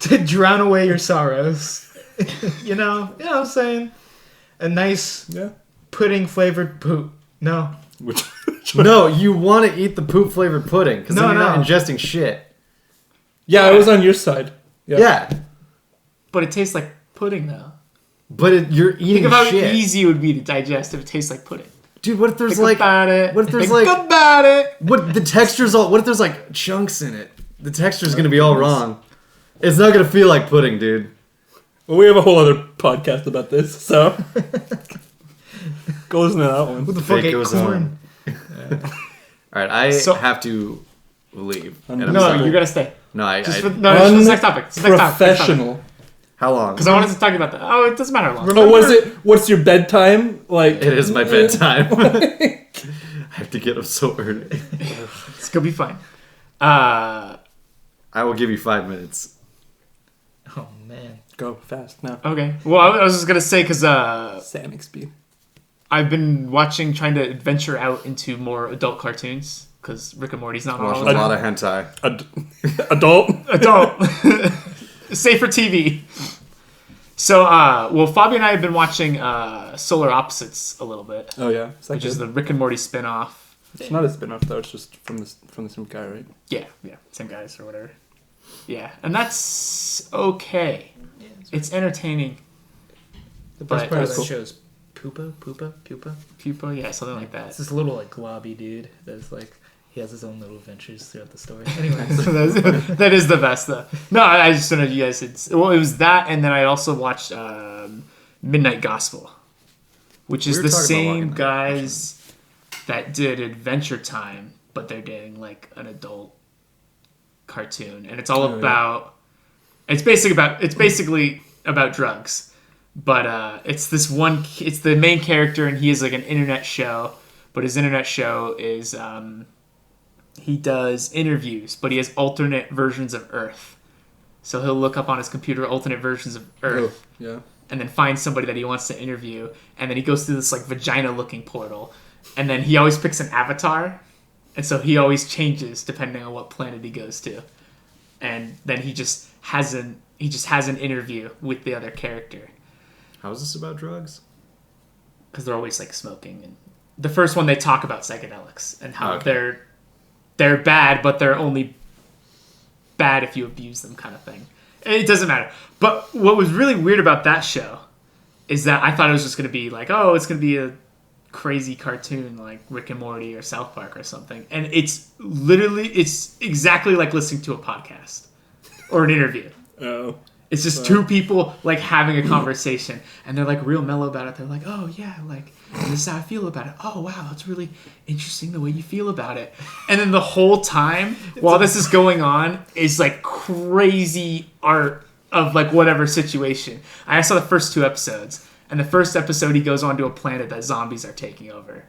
to drown away your sorrows. You know what I'm saying? A nice Yeah. pudding flavored poop. No. Which No, you want to eat the poop flavored pudding because then No, you're not no. ingesting shit. Yeah, I was on your side. Yeah, But it tastes like pudding, though. but you're eating Think of how shit, easy it would be to digest if it tastes like pudding. dude. What if there's Think like about it. what if there's Think like- about it. what the texture's all? What if there's like chunks in it? The texture's gonna be all wrong. It's not gonna feel like pudding, dude. Well, we have a whole other podcast about this, so go listen to that one. Who the fuck Fake ate goes corn? All right, I So- have to leave. And I'm No, sorry. you gotta stay. No, I Just for the next topic. It's the next topic. Professional. how long? Because I wanted to talk about that. Oh, it doesn't matter how long. Oh, was it? What's your bedtime? Like It is my bedtime. I have to get up so early. It's gonna be fine. Uh, I will give you 5 minutes. Oh man. Go fast now. okay. Well, I was just gonna say because Sonic speed. I've been trying to venture out into more adult cartoons because Rick and Morty's not I watch all a lot of hentai. Adult. adult. Safe for TV. So, well, Fabi and I have been watching Solar Opposites a little bit, Oh yeah. which is the Rick and Morty spinoff. It's not a spin-off though. It's just from the same guy, right? Yeah, same guys or whatever. Yeah, and that's okay. Yeah, It's entertaining. the best but- part of That's that cool. show is Pupa. Pupa, yeah, something like that. It's this little like globby dude that's like he has his own little adventures throughout the story. Anyways, That is the best though. No, I just don't know if you guys had. Well, it was that, and then I also watched Midnight Gospel, which is We were the talking about same watching that, guys that did Adventure Time, but they're doing like an adult cartoon, and it's all Oh, yeah. about. It's basically about drugs, but it's this one. It's the main character, and he has like an internet show, but his internet show is. He does interviews, but he has alternate versions of Earth. So he'll look up on his computer alternate versions of Earth Oh, yeah. and then find somebody that he wants to interview. And then he goes through this like vagina-looking portal. And then he always picks an avatar. And so he always changes depending on what planet he goes to. And then he just has an interview with the other character. How is this about drugs? Because they're always like smoking. And the first one they talk about psychedelics and how Okay. they're bad, but they're only bad if you abuse them, kind of thing. It doesn't matter. But what was really weird about that show is that I thought it was just going to be like, oh, it's going to be a crazy cartoon like Rick and Morty or South Park or something. And it's exactly like listening to a podcast or an interview. Oh. It's just two people like having a conversation, and they're like real mellow about it. They're like, "Oh yeah, like this is how I feel about it. Oh wow, that's really interesting the way you feel about it." And then the whole time while this is going on is like crazy art of like whatever situation. I saw the first 2 episodes, and the first episode he goes onto a planet that zombies are taking over,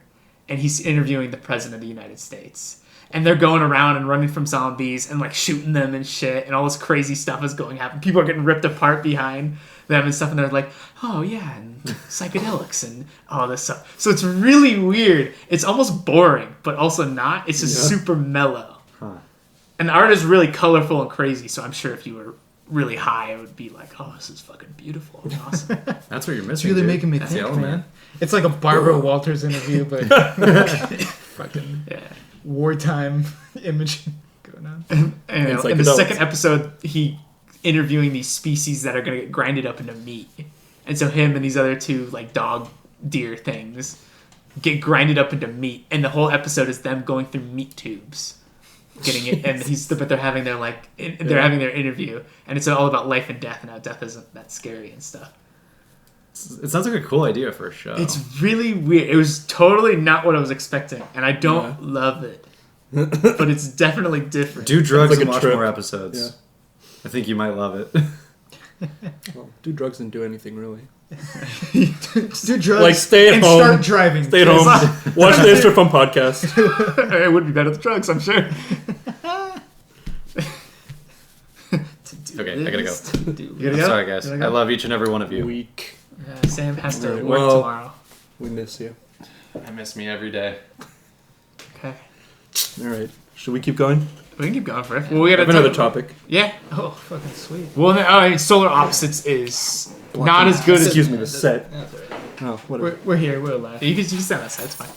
and he's interviewing the president of the United States. And they're going around and running from zombies and like shooting them and shit, and all this crazy stuff is going happen. People are getting ripped apart behind them and stuff, and they're like, "Oh yeah, and psychedelics and all this stuff." So it's really weird. It's almost boring, but also not. It's just super mellow. Huh. And the art is really colorful and crazy. So I'm sure if you were really high, it would be like, "Oh, this is fucking beautiful and awesome." That's what you're it's missing. really dude. making me That's the think, element. man. It's like a Barbara Walters interview, but fucking Yeah. wartime imaging going on. And It's in the psychedelics. second episode, he interviewing these species that are going to get grinded up into meat. And so him and these other 2 like dog deer things get grinded up into meat, and the whole episode is them going through meat tubes, getting it. And but they're having their having their interview, and it's all about life and death and how death isn't that scary and stuff. It sounds like a cool idea for a show. It's really weird. It was totally not what I was expecting, and I don't love it. But it's definitely different. Do drugs like and a watch trip. more episodes. Yeah. I think you might love it. Well, do drugs and do anything really. Do drugs Like stay at and home. start driving. Stay at home. Watch the Extra Fun podcast. It would be better with drugs, I'm sure. Okay, I gotta go. You gotta go? Sorry, guys. You I gotta go? love each and every one of you. Week. Sam has to Alright, work well- tomorrow. We miss you. I miss me every day. Okay. All right. Should we keep going? We can keep going for it. Well, we I gotta have another talk- topic. Yeah. Oh, fucking sweet. Well, Solar Opposites is not as good as... Excuse me, the set. That's all right. Oh, whatever. We're here. We're alive. You can stand on the side, it's fine.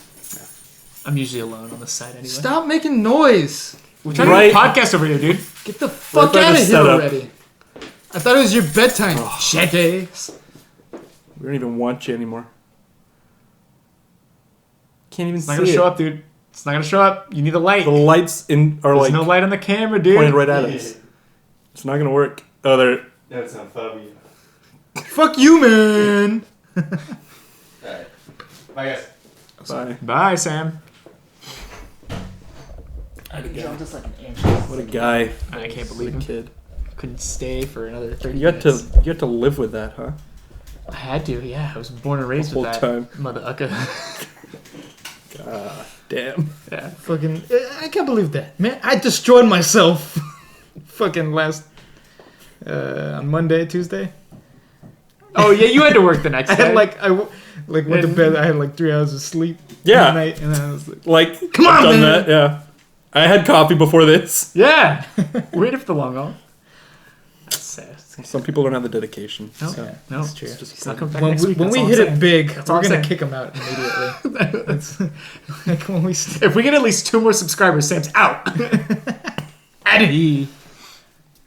I'm usually alone on the side anyway. Stop making noise. We're trying to do a podcast over here, dude. Get the fuck by out the of here setup. already. I thought it was your bedtime. Jackass. We don't even want you anymore. Can't even It's not see gonna it. show up, dude. It's not gonna show up. You need a light. The lights are There's like no light on the camera, dude. pointed right at us. It's not gonna work. Oh, there. That's not funny. Fuck you, man. Alright. Bye, guys. Bye. Bye, Sam. What a guy. I can't What believe a him. kid. Couldn't stay for another 30 You had minutes. to live with that, huh? I had to, yeah. I was born and raised The with whole that. time. Mother ucka. Damn. Yeah. Fucking. I can't believe that, man. I destroyed myself. Fucking last. On Monday, Tuesday. Oh, yeah, you had to work the next I day. had went to bed. I had like 3 hours of sleep. Yeah. That night, and then I was like, Like, Come on, I've done man. that. Yeah. I had coffee before this. Yeah. Waited for the long haul. That's say. Some people don't have the dedication. No, So. no, That's true. He's not coming back next week. When That's we all hit I'm it saying. big, That's all we're I'm gonna saying. kick him out immediately. It's like when we If we get at least 2 more subscribers, Sam's out. Addy.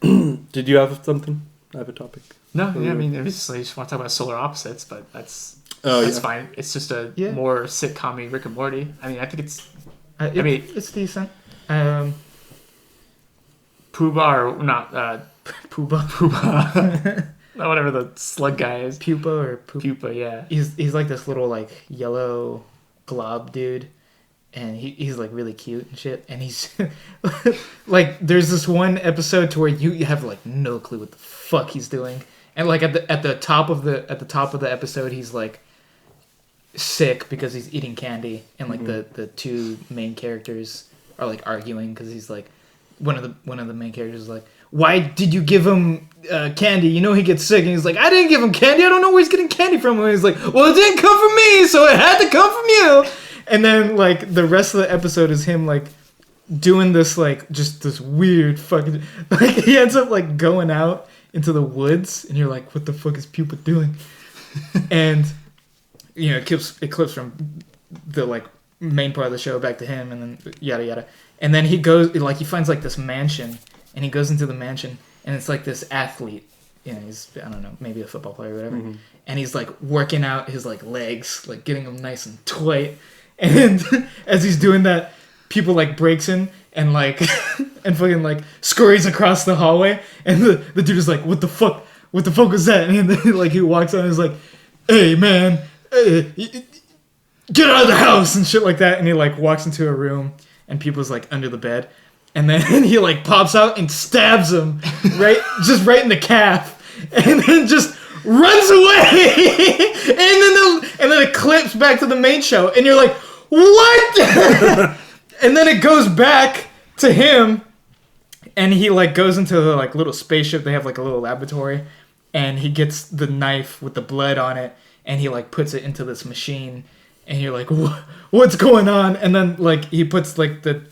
Did you have something? I have a topic. No, yeah, I mean, obviously, I just want to talk about solar opposites, but that's Oh, that's yeah. fine. It's just a Yeah. more sitcom-y Rick and Morty. I mean, I think it's mean, it's decent. Pooh Bah, or not Pooh Bah, not whatever the slug guy is. Pupa or Poop. Pupa, yeah. He's like this little like yellow glob dude, and he's like really cute and shit. And he's like, there's this one episode to where you have like no clue what the fuck he's doing, and like at the top of the episode, he's like sick because he's eating candy, and like the 2 main characters are like arguing because he's like one of the main characters is like, why did you give him candy? You know he gets sick. And he's like, I didn't give him candy. I don't know where he's getting candy from. And he's like, well, it didn't come from me, so it had to come from you. And then like the rest of the episode is him like doing this like just this weird fucking like he ends up like going out into the woods, and you're like, what the fuck is Pupa doing? And you know, it clips from the like main part of the show back to him, and then yada yada. And then he goes like he finds like this mansion, and he goes into the mansion, and it's like this athlete, you know, he's, I don't know, maybe a football player or whatever, and he's like working out his like legs, like getting them nice and tight. And as he's doing that, people like breaks in and like and fucking like scurries across the hallway, and the dude is like, what the fuck was that? And then like he walks out and is like, hey man, get out of the house and shit like that. And he like walks into a room, and people's like under the bed, and then he like pops out and stabs him right in the calf, and then just runs away. and then it clips back to the main show, and you're like, what? And then it goes back to him, and he like goes into the like little spaceship. They have like a little laboratory, and he gets the knife with the blood on it, and he like puts it into this machine, and you're like, what's going on? And then like he puts like the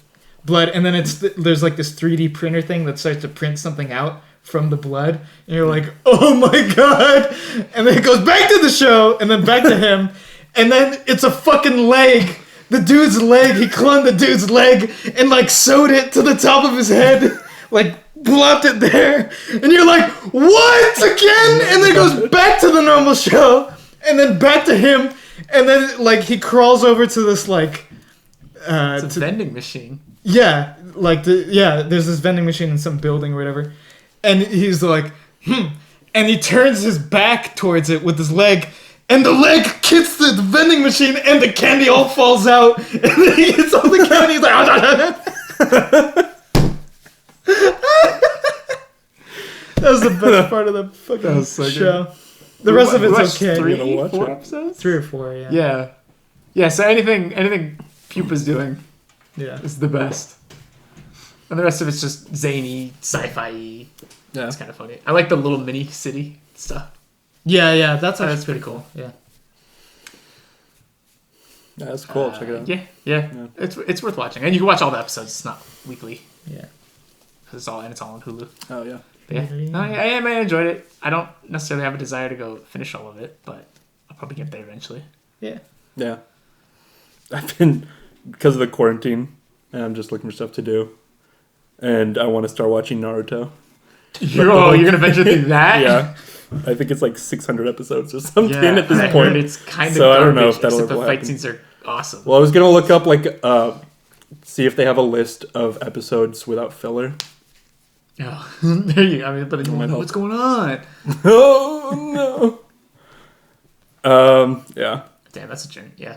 blood, and then there's like this 3D printer thing that starts to print something out from the blood, and you're like, oh my god. And then it goes back to the show, and then back to him, and then it's a fucking leg. The dude's leg, he clung the dude's leg and like sewed it to the top of his head, like plopped it there, and you're like, what, again? And then it goes back to the normal show, and then back to him, and then like he crawls over to this like It's a vending machine. yeah, like there's this vending machine in some building or whatever, and he's like, and he turns his back towards it with his leg, and the leg hits the vending machine, and the candy all falls out, and then he gets all the candy. He's like, that was the best part of the fucking show. The rest of it's okay. 4 episodes? 3 or 4, yeah. Yeah, so anything Pupa's doing Yeah. is the best. And the rest of it's just zany, sci-fi-y. Yeah. It's kind of funny. I like the little mini city stuff. Yeah, that's That's pretty cool. Yeah. Yeah, that's cool. Check it out. Yeah. It's worth watching, and you can watch all the episodes. It's not weekly. Yeah. It's all on Hulu. Oh yeah. But yeah, no, I enjoyed it. I don't necessarily have a desire to go finish all of it, but I'll probably get there eventually. Yeah. Yeah. I've been, because of the quarantine, and I'm just looking for stuff to do, and I want to start watching Naruto. You're gonna venture through that? Yeah. I think it's like 600 episodes or something at this I point. heard it's kind of So I don't garbage, know if that'll except the ever fight happen. scenes are awesome. Well, I was gonna look up see if they have a list of episodes without filler. Oh, there you go. I mean, but you Might won't know help. what's going on. Oh no. Yeah. Damn, that's a journey. Yeah.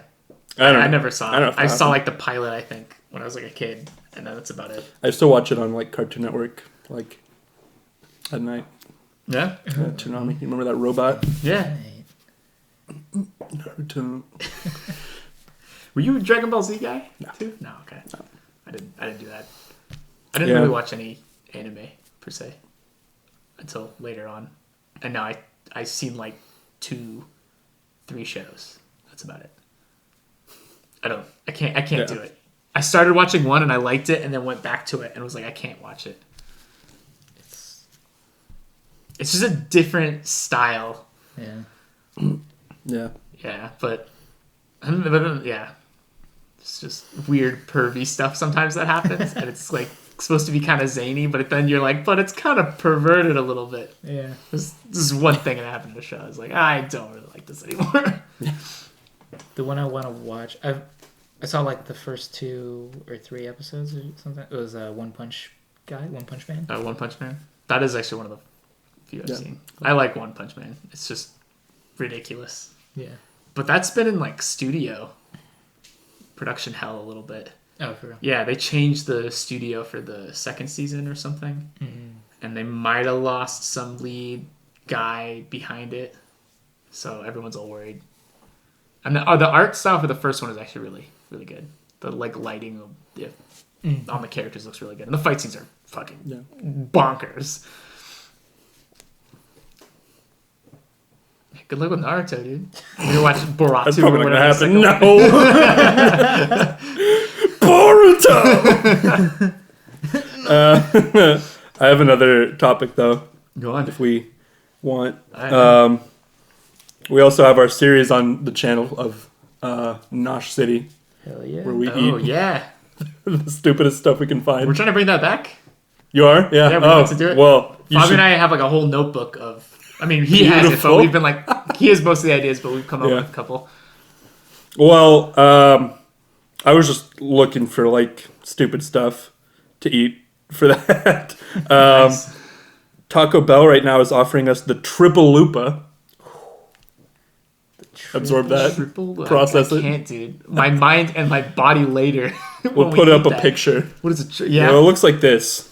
I don't know. I never saw I don't know it. if I that saw happened. like the pilot, I think, when I was like a kid, and then that's about it. I still watch it on like Cartoon Network, like at night. Yeah. Tsunami. You remember that robot? Yeah. Naruto. Were you a Dragon Ball Z guy too? No, okay. I didn't do that. I didn't really watch any anime per se until later on, and now I seen like 2-3 shows. That's about it. I can't do it. I started watching one and I liked it, and then went back to it and was like, I can't watch it. it's just a different style. Yeah. Yeah. Yeah, but yeah, it's just weird pervy stuff sometimes that happens, and it's like supposed to be kind of zany, but then you're like, but it's kind of perverted a little bit. Yeah. This is one thing that happened in the show. I was like, I don't really like this anymore. The one I want to watch, I saw like the first 2 or 3 episodes or something. It was One Punch Man. One Punch Man. That is actually one of the few I've Yeah. seen. I like One Punch Man. It's just ridiculous. Yeah. But that's been in like studio production hell a little bit. Oh, for real. Yeah, they changed the studio for the 2nd season or something. Mm-hmm. And they might have lost some lead guy behind it. So everyone's all worried. And the art style for the first one is actually really, really good. The like lighting on the characters looks really good. And the fight scenes are fucking bonkers. Good luck with Naruto, dude. You're watching Boruto. That's probably not gonna happen. No. Boruto. I have another topic though. Go on. If we want. Alright. We also have our series on the channel of Nosh City, Hell yeah. where we Oh, eat yeah. the stupidest stuff we can find. We're trying to bring that back. You are? Yeah. Yeah, we want to do it. Well, you Bobby should. and I have like a whole notebook of. I mean, he has it, but Beautiful. we've been like, he has most of the ideas, but we've come up Yeah. with a couple. Well, I was just looking for like stupid stuff to eat for that. Nice. Taco Bell right now is offering us the Triple Lupa. Absorb that. Triple, Process I it. can't, dude. My mind and my body later. We'll put up a picture. What is it? Yeah. Yeah. It looks like this.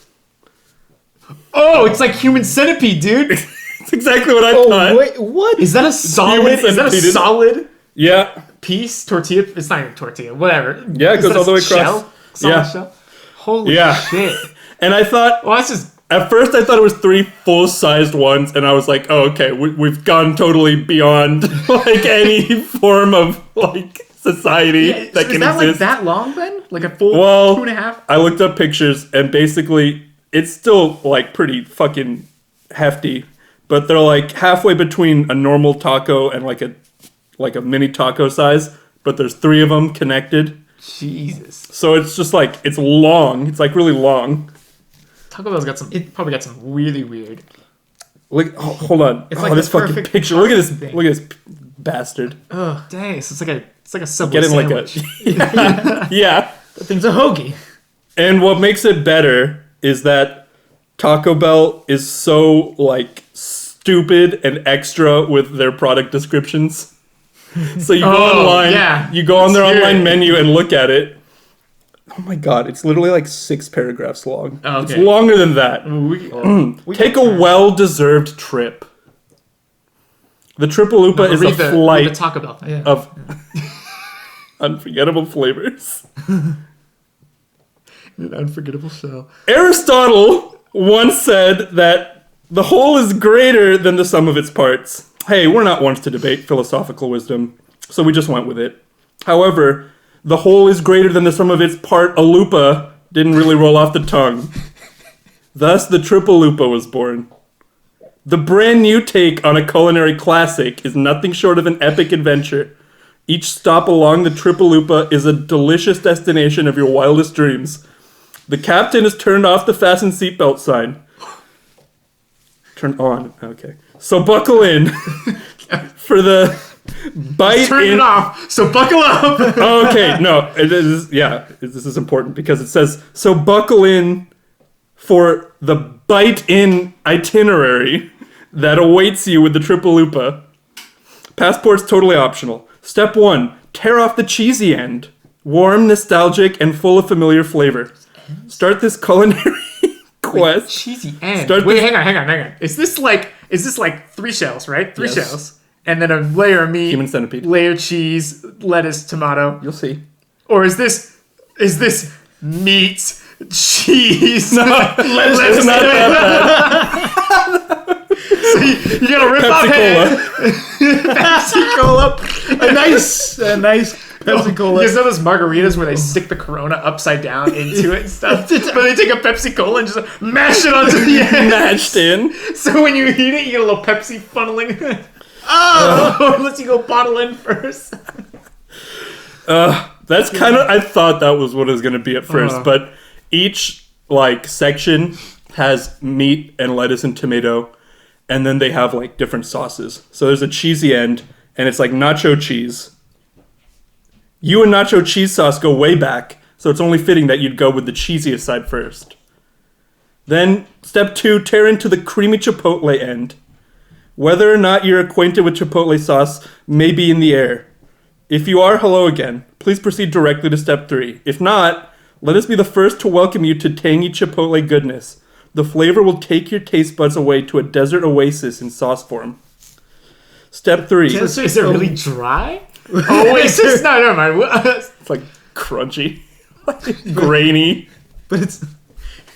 Oh, it's like human centipede, dude. It's exactly what I Oh, thought. wait, what? Is that a solid? Is that a centipede. solid Yeah. piece? Tortilla? It's not even tortilla. Whatever. Yeah, it Is goes that all the a way across. Shell? Solid Yeah. shell? Holy Yeah. shit. And I thought, Well, that's just. at first I thought it was 3 full-sized ones, and I was like, oh, okay, we've gone totally beyond like any form of like society Yeah, that is can that exist. like that long then? Like a full Well, 2.5? I looked up pictures, and basically it's still like pretty fucking hefty, but they're like halfway between a normal taco and like a mini taco size, but there's 3 of them connected. Jesus. So it's just like, it's long. It's like really long. Taco Bell's got some. It probably got some really weird. Look, oh, hold on. It's Oh, like this the fucking perfect picture. Look at this. thing. Look at this bastard. Oh, dang! So it's like a Subway Get in sandwich. like a yeah. That thing's a hoagie. And what makes it better is that Taco Bell is so like stupid and extra with their product descriptions. So you go online, yeah. you go on their Let's hear online it. menu and look at it. Oh my god, it's literally like 6 paragraphs long. Oh, It's okay. longer than that. We Take a well-deserved trip. The Triple Lupa is a read the flight Taco Bell thing. Yeah. of unforgettable flavors. An unforgettable show. Aristotle once said that the whole is greater than the sum of its parts. Hey, we're not ones to debate philosophical wisdom, so we just went with it. However, the whole is greater than the sum of its part. A lupa didn't really roll off the tongue. Thus, the Triple Lupa was born. The brand new take on a culinary classic is nothing short of an epic adventure. Each stop along the Triple Lupa is a delicious destination of your wildest dreams. The captain has turned off the fasten seatbelt sign. Turn on. Okay. So buckle in for the bite Turn in. it off. So buckle up. Oh, okay, no, it is. Yeah, this is important because it says so. Buckle in for the bite-in itinerary that awaits you with the Triple Lupa. Passport's totally optional. Step 1: tear off the cheesy end. Warm, nostalgic, and full of familiar flavor. Start this culinary quest. Cheesy end. Start Wait, this- hang on. Is this like 3 shells, right? Three Yes. shells. And then a layer of meat, Human centipede. layer cheese, lettuce, tomato. You'll see. Or is this meat, cheese, lettuce? It's not that bad. So you gotta rip off Pepsi head, Pepsi Cola, a nice nice Pepsi Cola. You guys know those margaritas where they stick the Corona upside down into it and stuff? But they take a Pepsi Cola and just mash it onto the end. Mashed in. So when you eat it, you get a little Pepsi funneling. Oh! Unless you go bottle in first. That's kind of... I thought that was what it was going to be at first, but each, like, section has meat and lettuce and tomato, and then they have, like, different sauces. So there's a cheesy end, and it's like nacho cheese. You and nacho cheese sauce go way back, so it's only fitting that you'd go with the cheesiest side first. Then, step 2, tear into the creamy chipotle end. Whether or not you're acquainted with chipotle sauce may be in the air. If you are, hello again. Please proceed directly to step 3. If not, let us be the first to welcome you to tangy chipotle goodness. The flavor will take your taste buds away to a desert oasis in sauce form. Step 3. Is it really dry? Oasis? No, never mind. It's like crunchy, grainy. But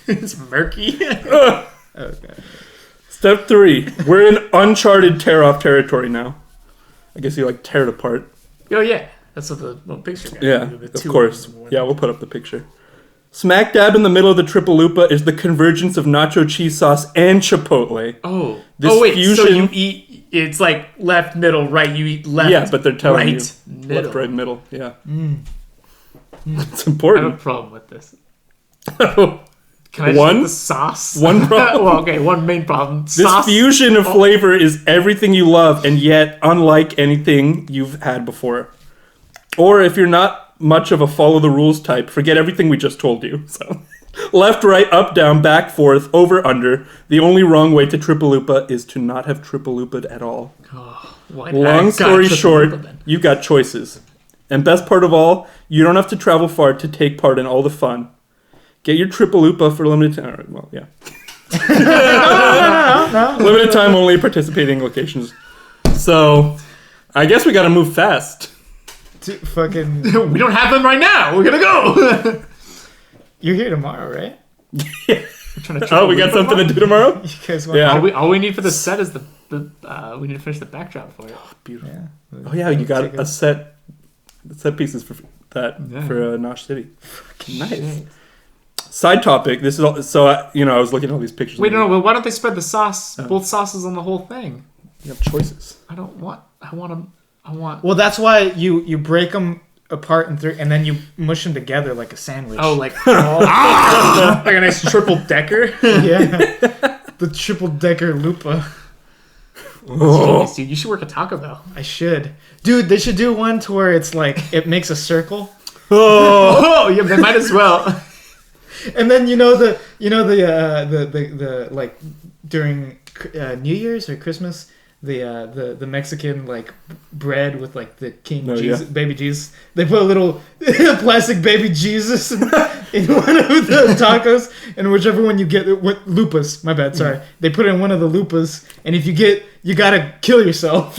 it's murky. Okay. Step 3. We're in uncharted tear-off territory now. I guess you like tear it apart. Oh yeah, that's what the little picture got. Yeah, of course. Yeah, we'll put up the picture. Smack dab in the middle of the triple lupa is the convergence of nacho cheese sauce and chipotle. Oh. This wait, fusion, so you eat, it's like left, middle, right. You eat left, yeah, but they're telling right, you middle. left, right, middle. Yeah. It's I have important. a problem with this. One? Can I just get the sauce? One problem. Well, okay, one main problem. This Sauce. fusion of flavor is everything you love and yet unlike anything you've had before. Or if you're not much of a follow the rules type, forget everything we just told you. So, left, right, up, down, back, forth, over, under. The only wrong way to triple lupa is to not have triple lupa'd at all. Oh, Long story short, you've got choices. And best part of all, you don't have to travel far to take part in all the fun. Get your triple lupa for limited time. All right, well, yeah. No. Limited time only, participating locations. So, I guess we gotta move fast. Fucking. We don't have them right now. We're gonna go. You're here tomorrow, right? Oh, we got something to do tomorrow? You guys want Yeah. All we need for the set is we need to finish the backdrop for it. Beautiful. Yeah. Oh yeah, you got a set pieces for that Yeah. for Nosh City. Nice. Side topic. This is all, so I was looking at all these pictures. Wait, no. Well, why don't they spread the sauce, both sauces on the whole thing? You have choices. I want them. Well, that's why you break them apart in 3, and then you mush them together like a sandwich. Oh, like like a nice triple decker. Yeah, the triple decker lupa. Jeez, dude, you should work at Taco Bell. I should, dude. They should do one to where it's like it makes a circle, Oh, yeah, they might as well. and then the like during New Year's or Christmas. The Mexican like bread with like the King Jesus, baby Jesus. They put a little plastic baby Jesus in one of the tacos, and whichever one you get, lupas. My bad, sorry. They put it in one of the lupas, and if you get, you gotta kill yourself.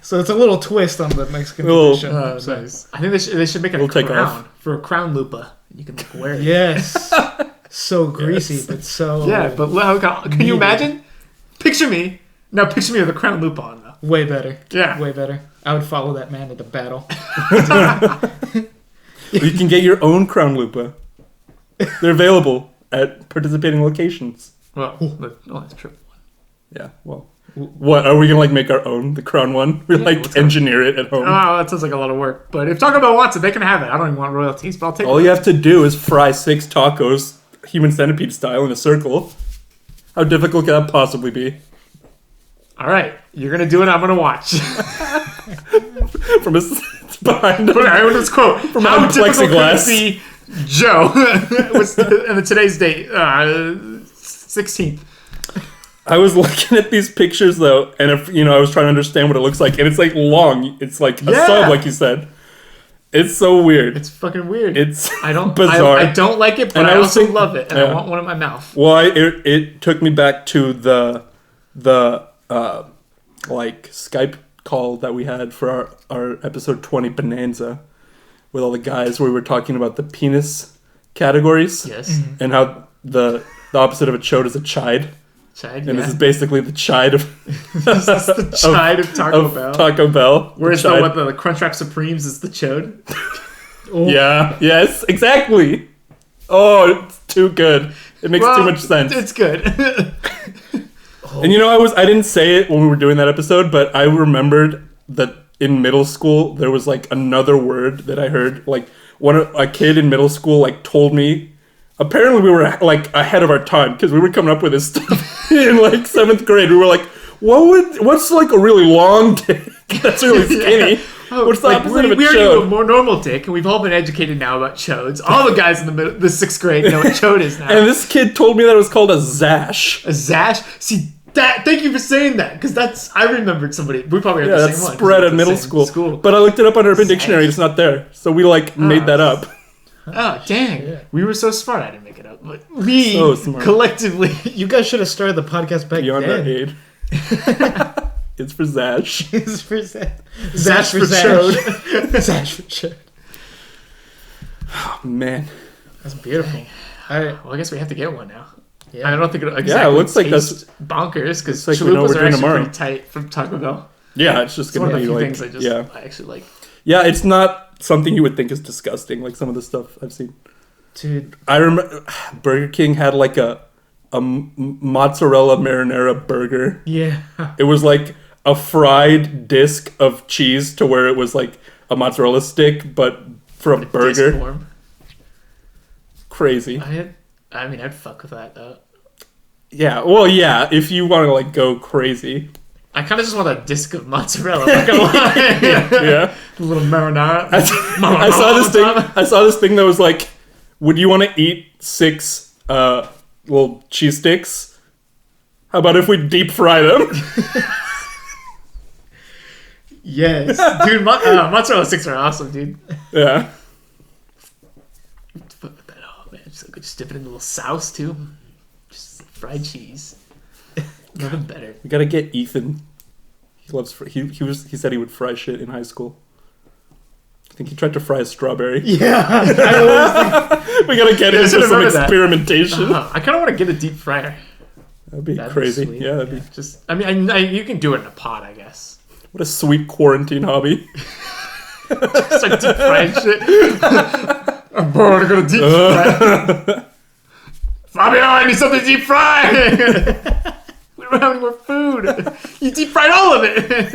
So it's a little twist on the Mexican tradition. Nice. I think they should make a crown for a crown lupa. You can like wear it. Yes, so greasy, but so but can you imagine? Picture me. Now picture me with a crown lupa on though. Way better. Yeah. Way better. I would follow that man into battle. You can get your own crown lupa. They're available at participating locations. Well, that's triple one. Yeah. Well, what are we gonna like make our own the crown one? We engineer it at home. Oh, that sounds like a lot of work. But if Taco Bell wants it, they can have it. I don't even want royalties, but I'll take it. All you have to do is fry 6 tacos, human centipede style, in a circle. How difficult can that possibly be? All right, you're gonna do it. I'm gonna watch. From behind. Let's quote from behind plexiglass. See Joe. What's today's date? 16th. I was looking at these pictures though, and if I was trying to understand what it looks like, and it's like long. It's like a sub, like you said. It's so weird. It's fucking weird. It's bizarre. I don't like it, but I also love it, and yeah. I want one in my mouth. Well, it took me back to the like Skype call that we had for our episode 20 Bonanza with all the guys where we were talking about the penis categories. Yes. And how the opposite of a chode is a chide. Chide, And this is basically the chide of This is the chide of Taco Bell. Taco Bell. Whereas the Crunchwrap Supremes is the chode. Yeah. Yes. Exactly. Oh, it's too good. It makes too much sense. It's good. And I didn't say it when we were doing that episode, but I remembered that in middle school there was like another word that I heard. Like a kid in middle school like told me. Apparently we were like ahead of our time because we were coming up with this stuff in like 7th grade. We were like, what's like a really long dick that's really skinny? What's the opposite of a we already chode? know a more normal dick, and we've all been educated now about chodes. All the guys in the 6th grade know what chode is now. And this kid told me that it was called a zash. A zash? See, thank you for saying that, because I remembered somebody. We probably had the That's same one. spread at middle school. But I looked it up on Urban Dictionary. It's not there. So we made that up. Oh, dang. Yeah. We were so smart. I didn't make it up. But we collectively... You guys should have started the podcast back Beyond then. our aid. It's for Zash. It's for Zash. Zash for chode. Zash for chode. Oh, man. That's beautiful. Well, I guess we have to get one now. Yeah. I don't think it'll exactly it looks like that's bonkers, because like we know what chalupas we're are doing actually tomorrow. pretty tight from Taco Bell. Yeah, it's just It's going one to of the be few like... things I actually like. Yeah, it's not something you would think is disgusting, like some of the stuff I've seen. Dude. I remember Burger King had like a mozzarella marinara burger. Yeah. It was like a fried disc of cheese to where it was like a mozzarella stick, but for a burger. Disc form. Crazy. I'd fuck with that though. Yeah, well, yeah, if you want to like go crazy. I kind of just want a disc of mozzarella. I'm not gonna lie. Yeah. A little marinara. I saw this thing that was like, would you want to eat 6 little cheese sticks? How about if we deep fry them? Yes, dude. Mozzarella sticks are awesome, dude. Yeah. Oh man, so good. Just dip it in a little sauce too. Just fried cheese. Nothing better. We gotta get Ethan. He loves. He said he would fry shit in high school. I think he tried to fry a strawberry. Yeah. We gotta get into some experimentation. I kind of want to get a deep fryer. That'd be crazy. Sweet. Yeah, that'd be. Just. I mean, you can do it in a pot, I guess. What a sweet quarantine hobby. Start deep frying shit. I'm bored. I'm gonna deep fry. Fabio, I need something to deep fry. We don't have any more food. You deep fried all of it.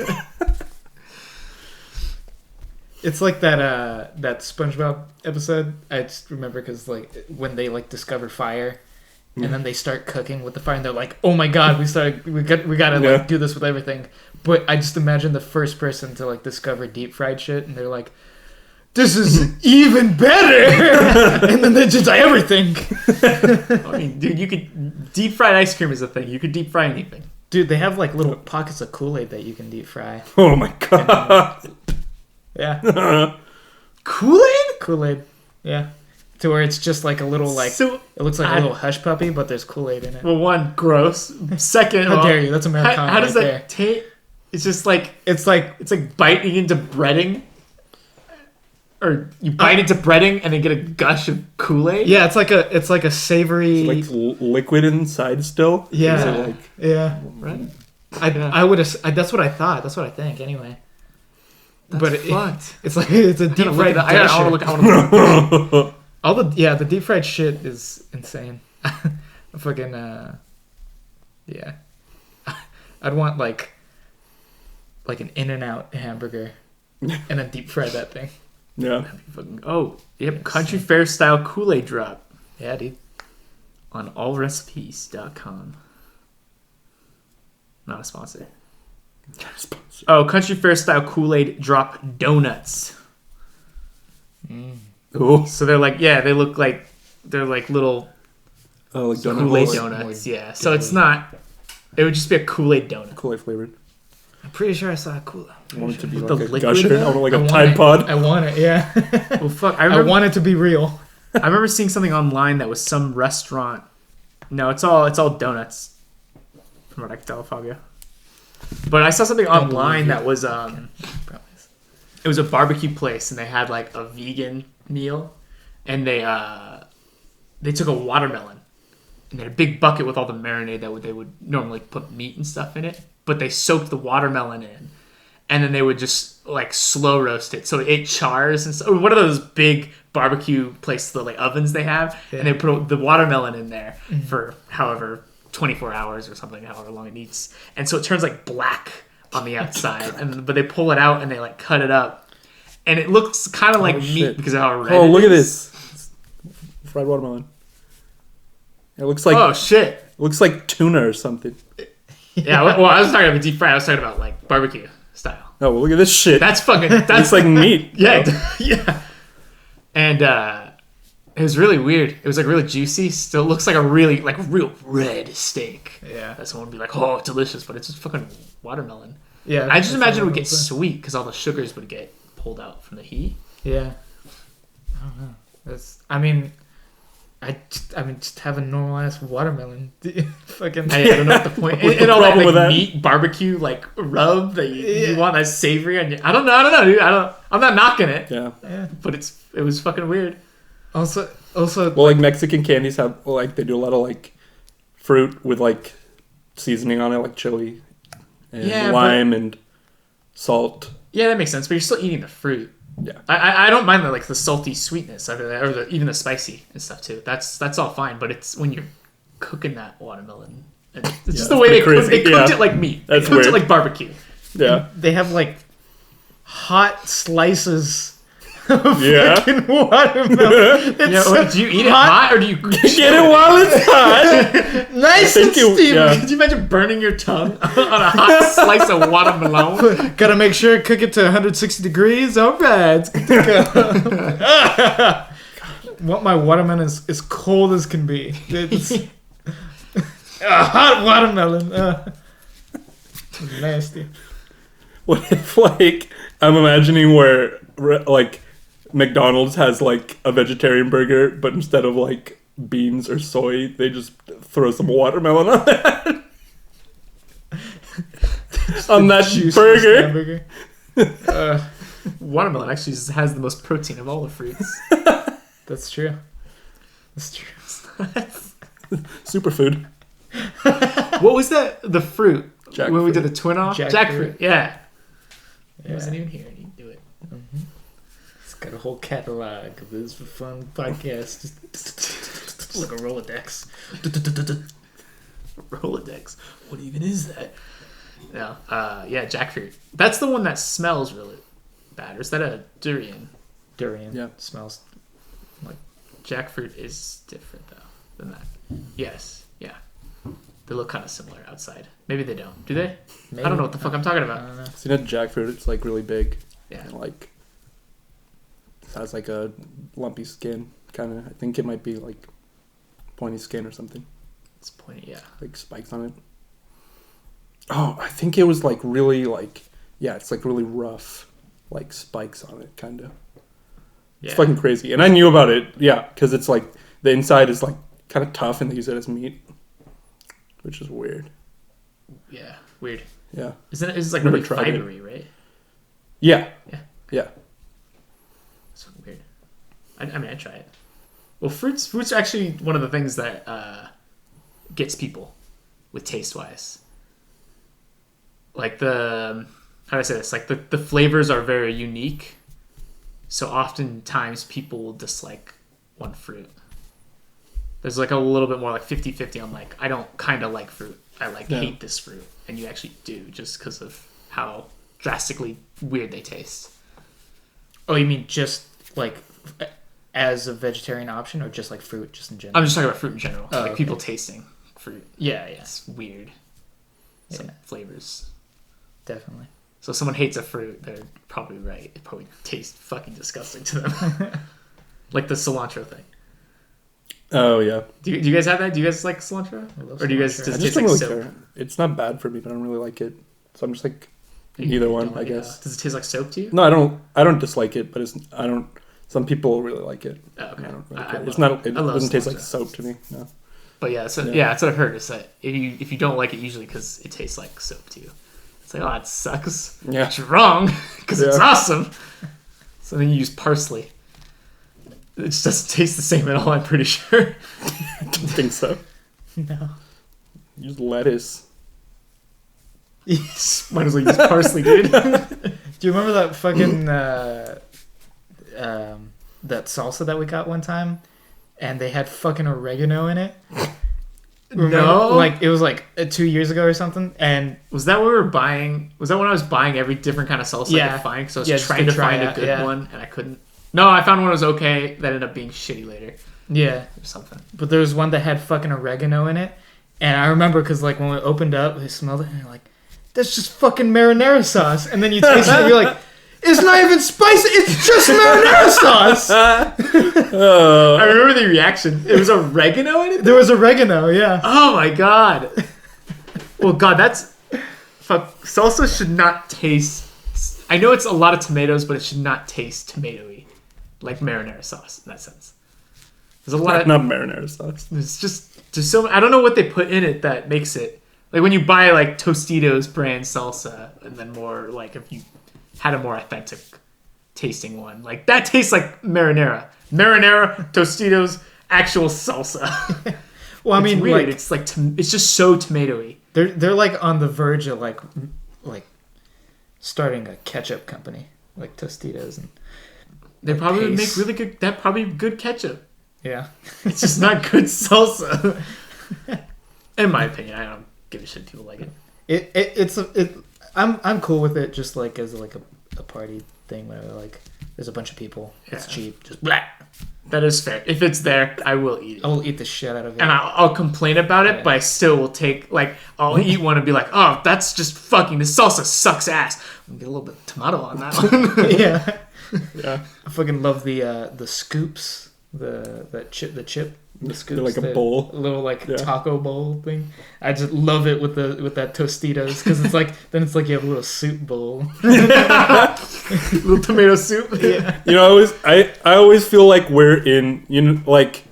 It's like that SpongeBob episode. I just remember because like when they like discover fire, and then they start cooking with the fire, and they're like, "Oh my god, we gotta like do this with everything." But I just imagine the first person to like discover deep fried shit, and they're like, "This is even better," and then they just die everything. I mean, dude, you could deep fried ice cream is a thing. You could deep fry anything. Dude, they have like little pockets of Kool-Aid that you can deep fry. Oh my god. Yeah. Kool-Aid? Kool-Aid. Yeah. To where it's just like a little like So, it looks like a little hush puppy, but there's Kool-Aid in it. Well, one, gross. Second, How dare you? That's Americana. How does right that taste? It's just like It's like biting into breading. Or you bite into breading and then get a gush of Kool-Aid. yeah, it's like a savory. Like liquid inside still. Yeah. Is it like, yeah. Right. I would have. That's what I thought. That's what I think. Anyway. That's fucked. It's like it's a deep fried. I want to look. All the deep fried shit is insane. Fucking yeah. I'd want like an In-N-Out hamburger and then deep fry that thing. yeah. Oh, yep. Country Fair style Kool-Aid drop Yeah, dude. on allrecipes.com. Not a sponsor. Oh, Country Fair style Kool-Aid drop donuts. Cool. So they're like, yeah, they look like they're like little Oh, like donut Kool-Aid holes. donuts. Yeah. So it's not. It would just be a Kool-Aid donut. Kool-Aid flavored. I'm pretty sure I saw a Kool-Aid. I want it to be With the like a liquid gusher. though? I want like I a want Tide it. Pod. I want it. Yeah. Well, fuck. I want it to be real. I remember seeing something online that was some restaurant. No, it's all donuts. From what I can tell, Fabio. But I saw something online that was it was a barbecue place and they had like a vegan meal, and they took a watermelon and they had a big bucket with all the marinade that they would normally put meat and stuff in it, but they soaked the watermelon in, and then they would just like slow roast it so it chars and so one of those big barbecue places, the like ovens they have, and they put the watermelon in there for however 24 hours or something, however long it needs, and so it turns like black on the outside, but they pull it out and they like cut it up, and it looks kind of like meat because of how red it look is. at this fried watermelon. It looks like shit. It looks like tuna or something. Yeah, well, I was talking about deep fried. I was talking about like barbecue style. Oh, well, look at this shit. That's fucking. That's like meat. Yeah, yeah. And it was really weird. It was like really juicy. Still looks like a really like real red steak. Yeah. That someone would be like, oh, delicious, but it's just fucking watermelon. Yeah. I just imagine it would get sweet because all the sugars would get pulled out from the heat. Yeah. I don't know. I mean, just have a normal ass watermelon. Fucking. I don't know what the point. What's the and all that, problem with like, that? meat barbecue like rub that you want that savory. And I don't know, dude. I'm not knocking it. Yeah. Yeah. But it was fucking weird. Also. Well, like Mexican candies have like they do a lot of like fruit with like seasoning on it, like chili and lime and salt. Yeah, that makes sense. But you're still eating the fruit. Yeah. I don't mind the like the salty sweetness of it, or even the spicy and stuff too. That's all fine. But it's when you're cooking that watermelon. It's just the way they cooked it like meat. That's they cooked it weird. like barbecue. Yeah. They have like hot slices of Yeah. fucking watermelon. Do you eat it hot or do you Get it while it's hot. Nice and steamy. Yeah. Could you imagine burning your tongue on a hot slice of watermelon? Gotta make sure to cook it to 160 degrees. All right, it's good to go. Want my watermelon is cold as can be. It's a hot watermelon. Nasty. What if like I'm imagining where like McDonald's has like a vegetarian burger, but instead of like beans or soy, they just throw some watermelon on that. On that burger. Watermelon actually has the most protein of all the fruits. That's true. That's true. Superfood. What was that? The fruit when we Jackfruit. did the twin off? Jackfruit. Yeah. He wasn't even here and he do it. It's got a whole catalog of this for fun podcast. It's like a Rolodex. Rolodex. What even is that? No. Yeah, jackfruit. That's the one that smells really bad. Or is that a durian? Durian. Yeah. Smells. Jackfruit is different though than that. Yes. Yeah. They look kind of similar outside. Maybe they don't. Do they? Maybe. I don't know what the fuck I'm talking I about. don't know. See that jackfruit? It's like really big. Yeah. And like it has like a lumpy skin. Kind of. I think it might be like pointy skin or something. It's pointy. Yeah. Like spikes on it. Oh, I think it was like really like it's like really rough, like spikes on it, kind of. It's fucking crazy, and I knew about it, because it's like the inside is like kind of tough, and they use it as meat, which is weird. Yeah. Weird. Yeah. Isn't it? It's like Never really tried it. fibery, right? Yeah. Yeah. Yeah. It's fucking weird. I mean, I'd try it. Well, fruits are actually one of the things that gets people with taste wise. Like how do I say this? Like the flavors are very unique. So oftentimes people will dislike one fruit. There's like a little bit more like 50-50 on like, I don't kind of like fruit. I hate this fruit. And you actually do just because of how drastically weird they taste. Oh, you mean just like as a vegetarian option, or just like fruit, just in general? I'm just talking about fruit in general. Oh, like okay. people tasting fruit. Yeah, It's weird. Some flavors. definitely. So if someone hates a fruit, they're probably right. It probably tastes fucking disgusting to them. Like the cilantro thing. Oh yeah. Do you guys have that? Do you guys like cilantro? Or do you guys cilantro. does I it just taste don't like really soap? care. It's not bad for me, but I don't really like it. So I'm just like You either don't one, I like it? guess. Does it taste like soap to you? No, I don't dislike it, but some people really like it. Oh, okay. I don't really I care. love It's not. It I love doesn't taste cilantro. like soap to me. No. But yeah, so Yeah. that's what I've heard. Is that if you don't like it, usually because it tastes like soap to you. It's like, oh, it sucks. Yeah. But you're wrong because it's Yeah. awesome. So then you use parsley. It just doesn't taste the same at all. I'm pretty sure. I don't think so. No. Use lettuce. Might as well use parsley, dude. Do you remember that fucking that salsa that we got one time, and they had fucking oregano in it? Remember? No. Like it was like 2 years ago or something, and Was that what we were buying? Was that when I was buying every different kind of salsa I Yeah. could find? Because I was Yeah, just trying to to try find a it, good yeah. one, and I couldn't. No, I found one that was okay. That ended up being shitty later yeah, or something. but there was one that had fucking oregano in it, and I remember because like when we opened up, we smelled it, and you're like, "That's just fucking marinara sauce," and then you taste it, and you're like, "It's not even spicy. It's just marinara sauce." I remember the reaction. It was oregano in it? There was oregano, yeah. Oh my god. Well, god, that's... Fuck. Salsa should not taste... I know it's a lot of tomatoes, but it should not taste tomatoey. Like marinara sauce, in that sense. There's a lot of... Not marinara sauce. It's just... There's so... I don't know what they put in it that makes it... Like when you buy like Tostitos brand salsa, and then more like if you had a more authentic tasting one. Like that tastes like marinara. Marinara, Tostitos, actual salsa. Well, I It's mean, weird. like It's like it's just so tomatoey. they're like on the verge of like starting a ketchup company, like Tostitos, and They like probably would paste. make really good. That probably good ketchup. yeah. It's just not good salsa. In my opinion, I don't give a shit. People like it. I'm cool with it, just like as like a party thing where like there's a bunch of people. It's Yeah. cheap. Just blah. That is fair. If it's there, I will eat it. I will eat the shit out of it. And I'll complain about it, Yeah. but I still will take, like, I'll eat one and be like, oh, that's just fucking, the salsa sucks ass. I'll get a little bit of tomato on that one. yeah. Yeah. I fucking love the scoops, the chip. The scoops, They're like a the bowl. little like Yeah. taco bowl thing. I just love it with that Tostitos because it's like then it's like you have a little soup bowl. Little tomato soup. Yeah. You know, I always feel like we're in, you know, like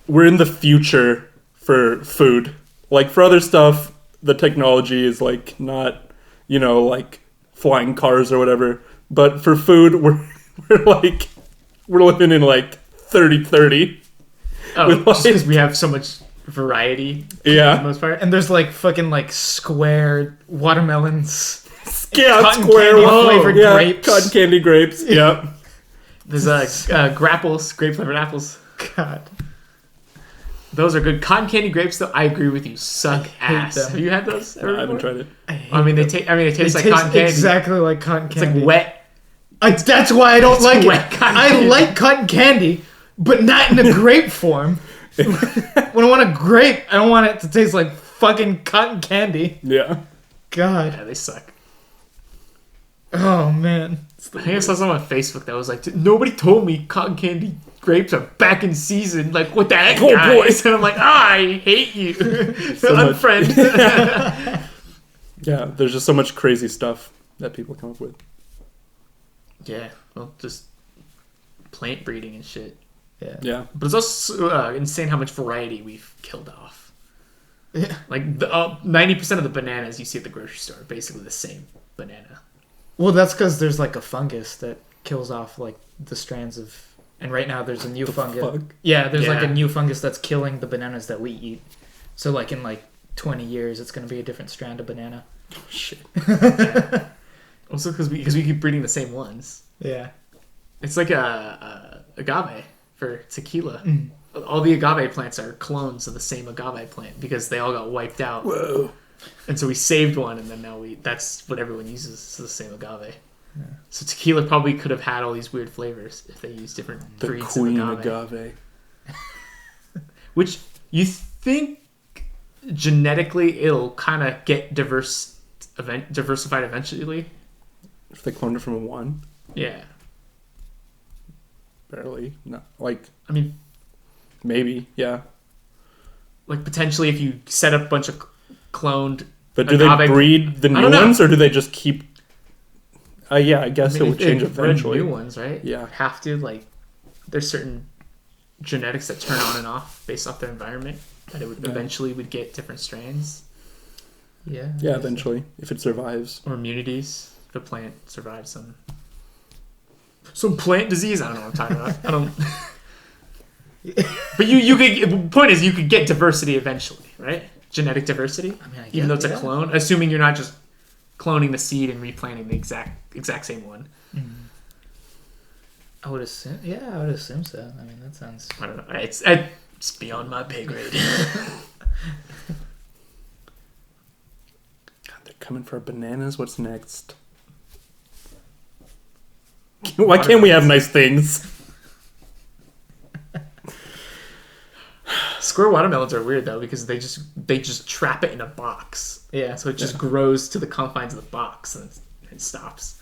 we're in the future for food. Like for other stuff, the technology is like not, you know, like flying cars or whatever. But for food, we're living in like 30-30. Oh, With, just like- because we have so much variety for the Yeah. most part. And there's like fucking like square watermelons. Yeah, Cotton square candy with- flavored yeah, grapes. Cotton candy grapes. Yeah. There's grapples, grape flavored apples. God. Those are good. Cotton candy grapes, though, I agree with you, suck hate ass. them. Have you had those? I haven't tried it. I mean, they taste It like cotton candy. exactly like cotton It's candy. like wet. That's why I don't It's like wet it. cotton I candy. like cotton candy, but not in a grape form. When I want a grape, I don't want it to taste like fucking cotton candy. Yeah. God. Yeah, they suck. Oh man. I think I saw something on Facebook that was like, nobody told me cotton candy grapes are back in season. Like, what the heck, Oh, boy. guys? And I'm like, I hate you. much. Unfriend. Yeah, there's just so much crazy stuff that people come up with. Yeah, well, just plant breeding and shit. Yeah. Yeah. But it's also insane how much variety we've killed off. Yeah. Like, 90% of the bananas you see at the grocery store are basically the same banana. Well, that's because there's like a fungus that kills off like the strands of. And right now there's a new fungus. fuck? Yeah, there's like Yeah. a new fungus that's killing the bananas that we eat. So like in like 20 years, it's gonna be a different strand of banana. Oh, shit. Also, because we keep breeding the same ones. Yeah. It's like a agave for tequila. Mm. All the agave plants are clones of the same agave plant because they all got wiped out. Whoa. And so we saved one, and then now that's what everyone uses, is the same agave. Yeah. So tequila probably could have had all these weird flavors if they used different The breeds queen of agave. agave. Which you think genetically it'll kind of get diversified eventually. If they cloned it from one, Yeah. barely. No, like I mean, maybe. Yeah. like potentially if you set up a bunch of cloned But do they agave- breed the I new don't know. ones, or do they just keep? Yeah, I guess I mean, it would change they bred eventually. new ones, right? Yeah. Have to, like, there's certain genetics that turn on and off based off their environment that it would Yeah. eventually would get different strains Yeah. Yeah, eventually, if it survives. or immunities. If a plant survives some plant disease. I don't know what I'm talking about. I don't. But you could. The point is, you could get diversity eventually, right? Genetic diversity, I mean, even though it's a clone, assuming you're not just cloning the seed and replanting the exact same one. I would assume. Yeah, I would assume so. I mean, that sounds. I don't know. It's beyond my pay grade. God, they're coming for bananas. What's next? Why can't we have nice things? Square watermelons are weird though because they just trap it in a box. Yeah. So it just grows to the confines of the box and it stops.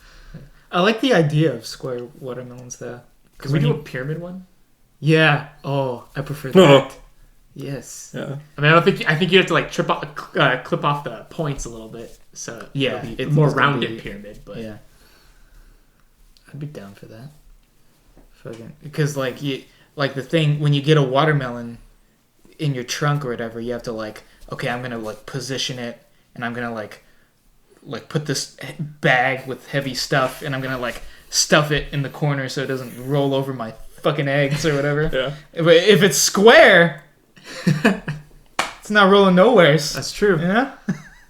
I like the idea of square watermelons though. Can we do a pyramid one? Yeah. Oh, I prefer that. Yes. Yeah. I mean, I think you have to like clip off the points a little bit. So Yeah, it'll be it's more gonna rounded be- pyramid. But Yeah. I'd be down for that. Fucking because like the thing when you get a watermelon in your trunk or whatever, you have to like, okay, I'm gonna like position it, and I'm gonna like put this bag with heavy stuff, and I'm gonna like stuff it in the corner so it doesn't roll over my fucking eggs or whatever. Yeah. But if it's square, it's not rolling nowheres. that's true. Yeah.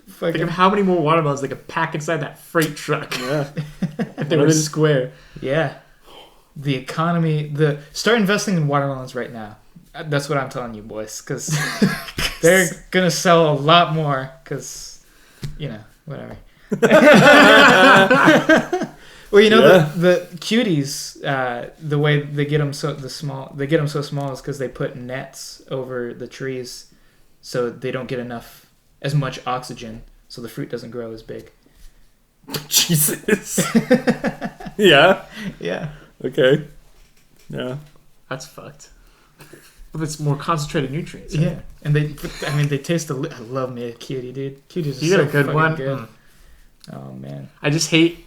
Think of how many more watermelons they could pack inside that freight truck Yeah. if they were square. Yeah. The economy, start investing in watermelons right now. That's what I'm telling you, boys, because they're going to sell a lot more because, whatever. Well, the cuties, the way they get them so small is because they put nets over the trees so they don't get as much oxygen, so the fruit doesn't grow as big. Jesus. Yeah. Yeah. Okay. Yeah. That's fucked. But it's more concentrated nutrients. Right? Yeah, and they taste I love me a cutie, dude. Cuties are You so got a good fucking one. good. Oh man. I just hate.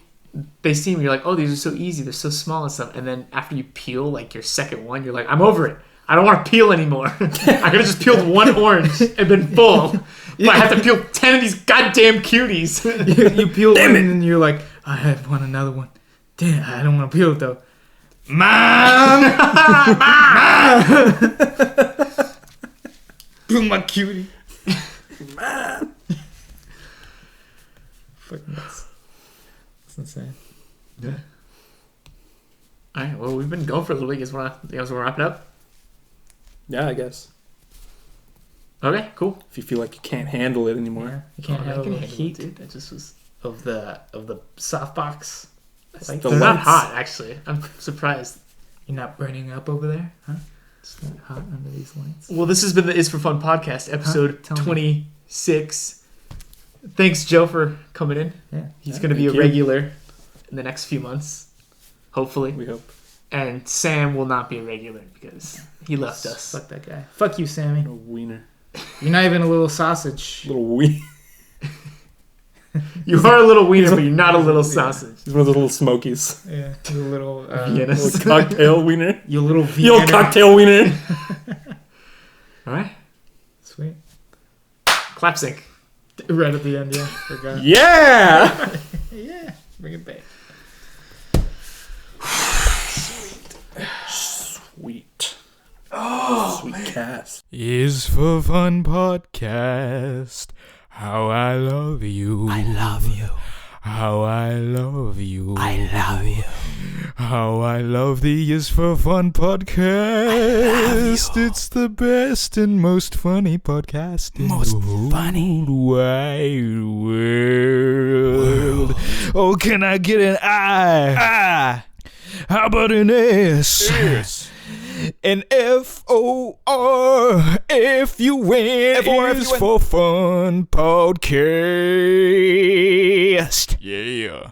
They see them, you're like, oh, these are so easy, they're so small and stuff. And then after you peel like your second one, you're like, I'm over it. I don't want to peel anymore. I could have just peeled one orange and been full. But I have to peel 10 of these goddamn cuties. you peel one and then you're like, I want another one. Damn, I don't want to peel it though. Mom! Peel my cutie. Man. Fucking nuts. That's insane. Yeah. All right, well, we've been going for a little bit. You guys want to wrap it up? Yeah, I guess. Okay, cool. If you feel like you can't handle it anymore. Yeah, you can't I handle can the handle heat it, dude. That just was. of the softbox. Like The They're not lights. hot, actually. I'm surprised. you're not burning up over there, huh? It's not hot under these lights. Well, this has been the Is for Fun podcast, episode Tell me. 26. Thanks, Joe, for coming in. Yeah. He's going to be a thank you. regular in the next few months, hopefully. We hope. And Sam will not be a regular because he left us. Fuck that guy. Fuck you, Sammy. A wiener. You're not even a little sausage. Little wiener. You are a little wiener, but you're not a little sausage. He's one of those little smokies. Yeah. You little Vienna. Little cocktail wiener. you little You Vienna. little cocktail wiener. All right. Sweet. Clap sync. Right at the end, yeah. Forgot. Yeah. Yeah. Bring it back. Sweet. Oh, sweet cast. Is for Fun podcast. How I love you. I love you. How I love you. I love you. How I love the Is for Fun podcast. It's the best and most funny podcast in the whole wide world. Oh, can I get an I? How about an S? Yes. An FOR if you win. FOR is for Fun podcast. Yeah.